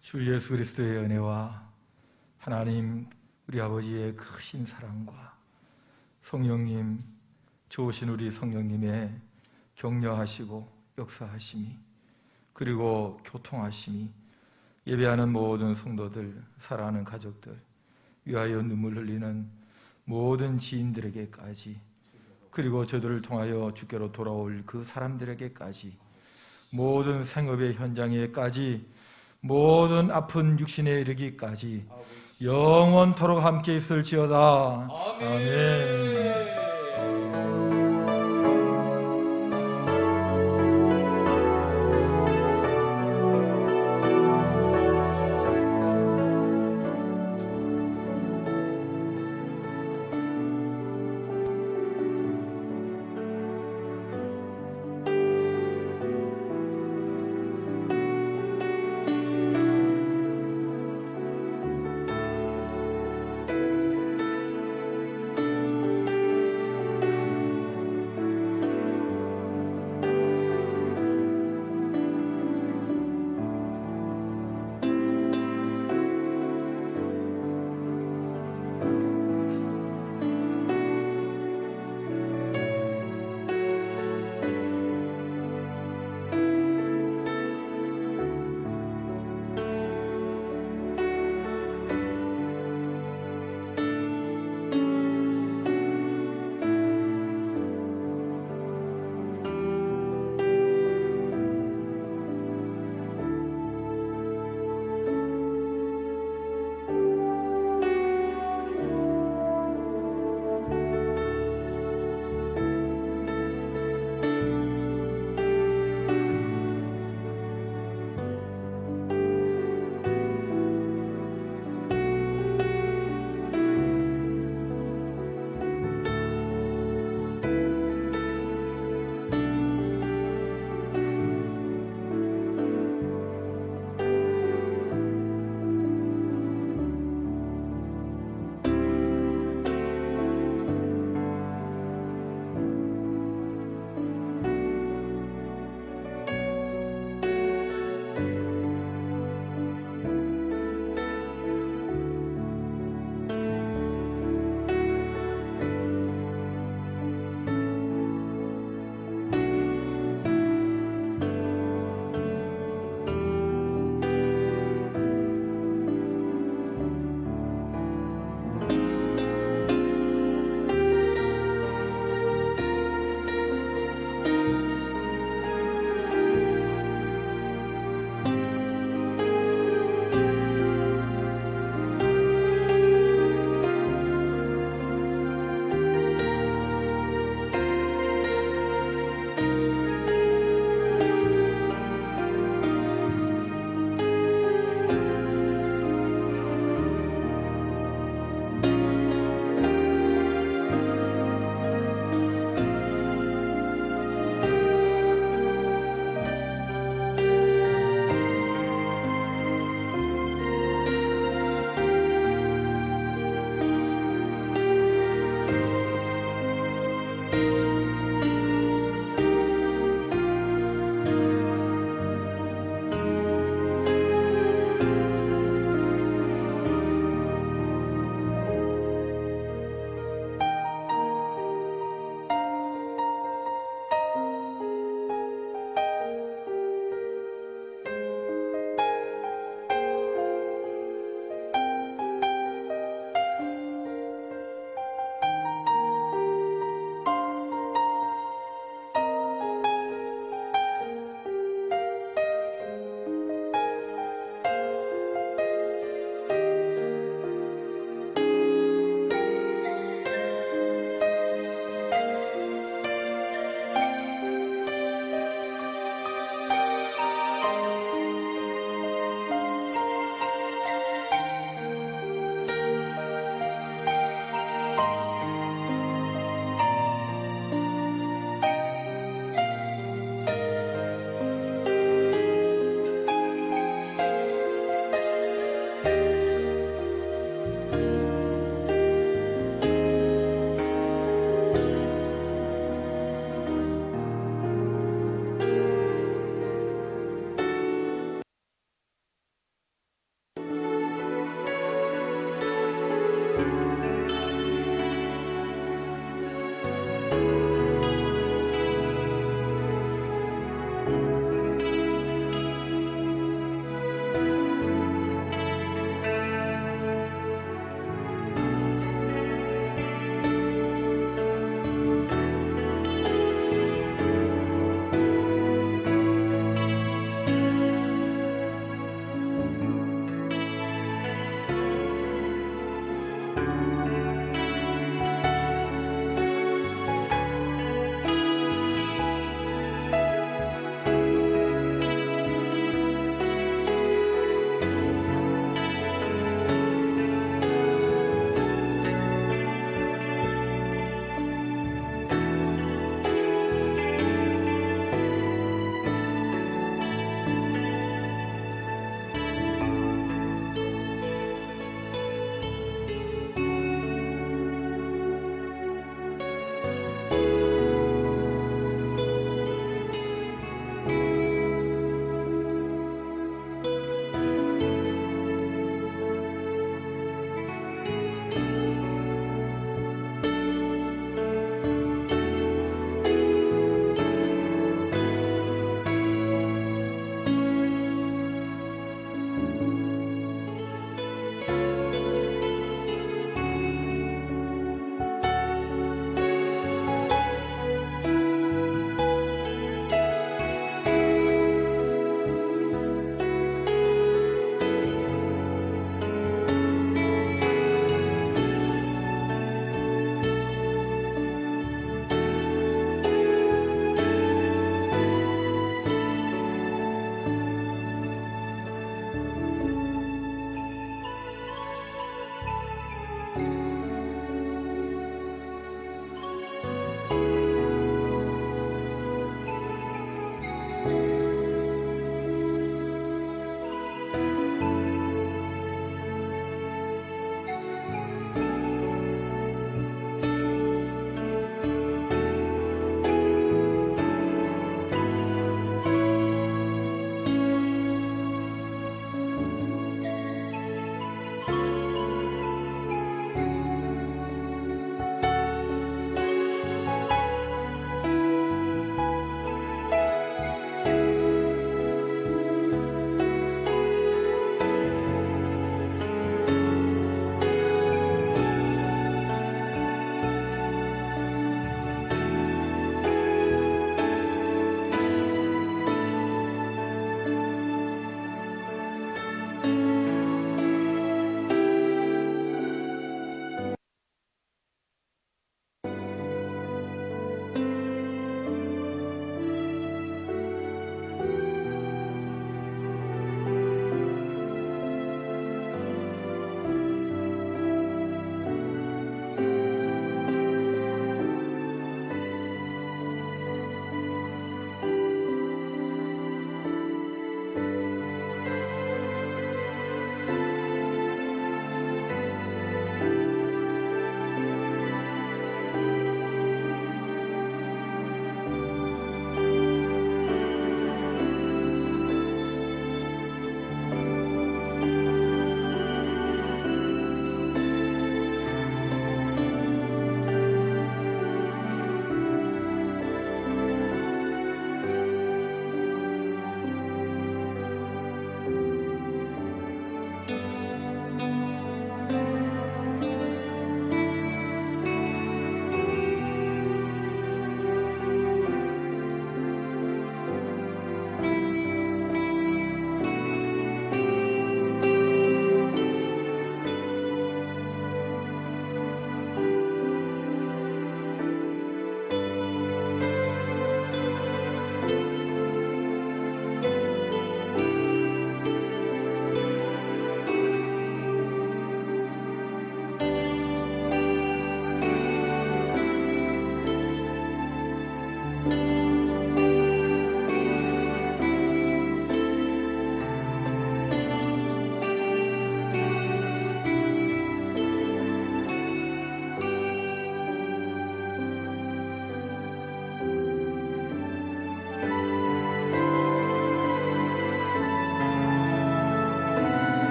주 예수 그리스도의 은혜와 하나님 우리 아버지의 크신 사랑과 성령님 좋으신 우리 성령님의 격려하시고 역사하심이 그리고 교통하심이 예배하는 모든 성도들 사랑하는 가족들 위하여 눈물 흘리는 모든 지인들에게까지 그리고 저들을 통하여 주께로 돌아올 그 사람들에게까지 모든 생업의 현장에까지 모든 아픈 육신에 이르기까지 영원토록 함께 있을지어다. 아멘.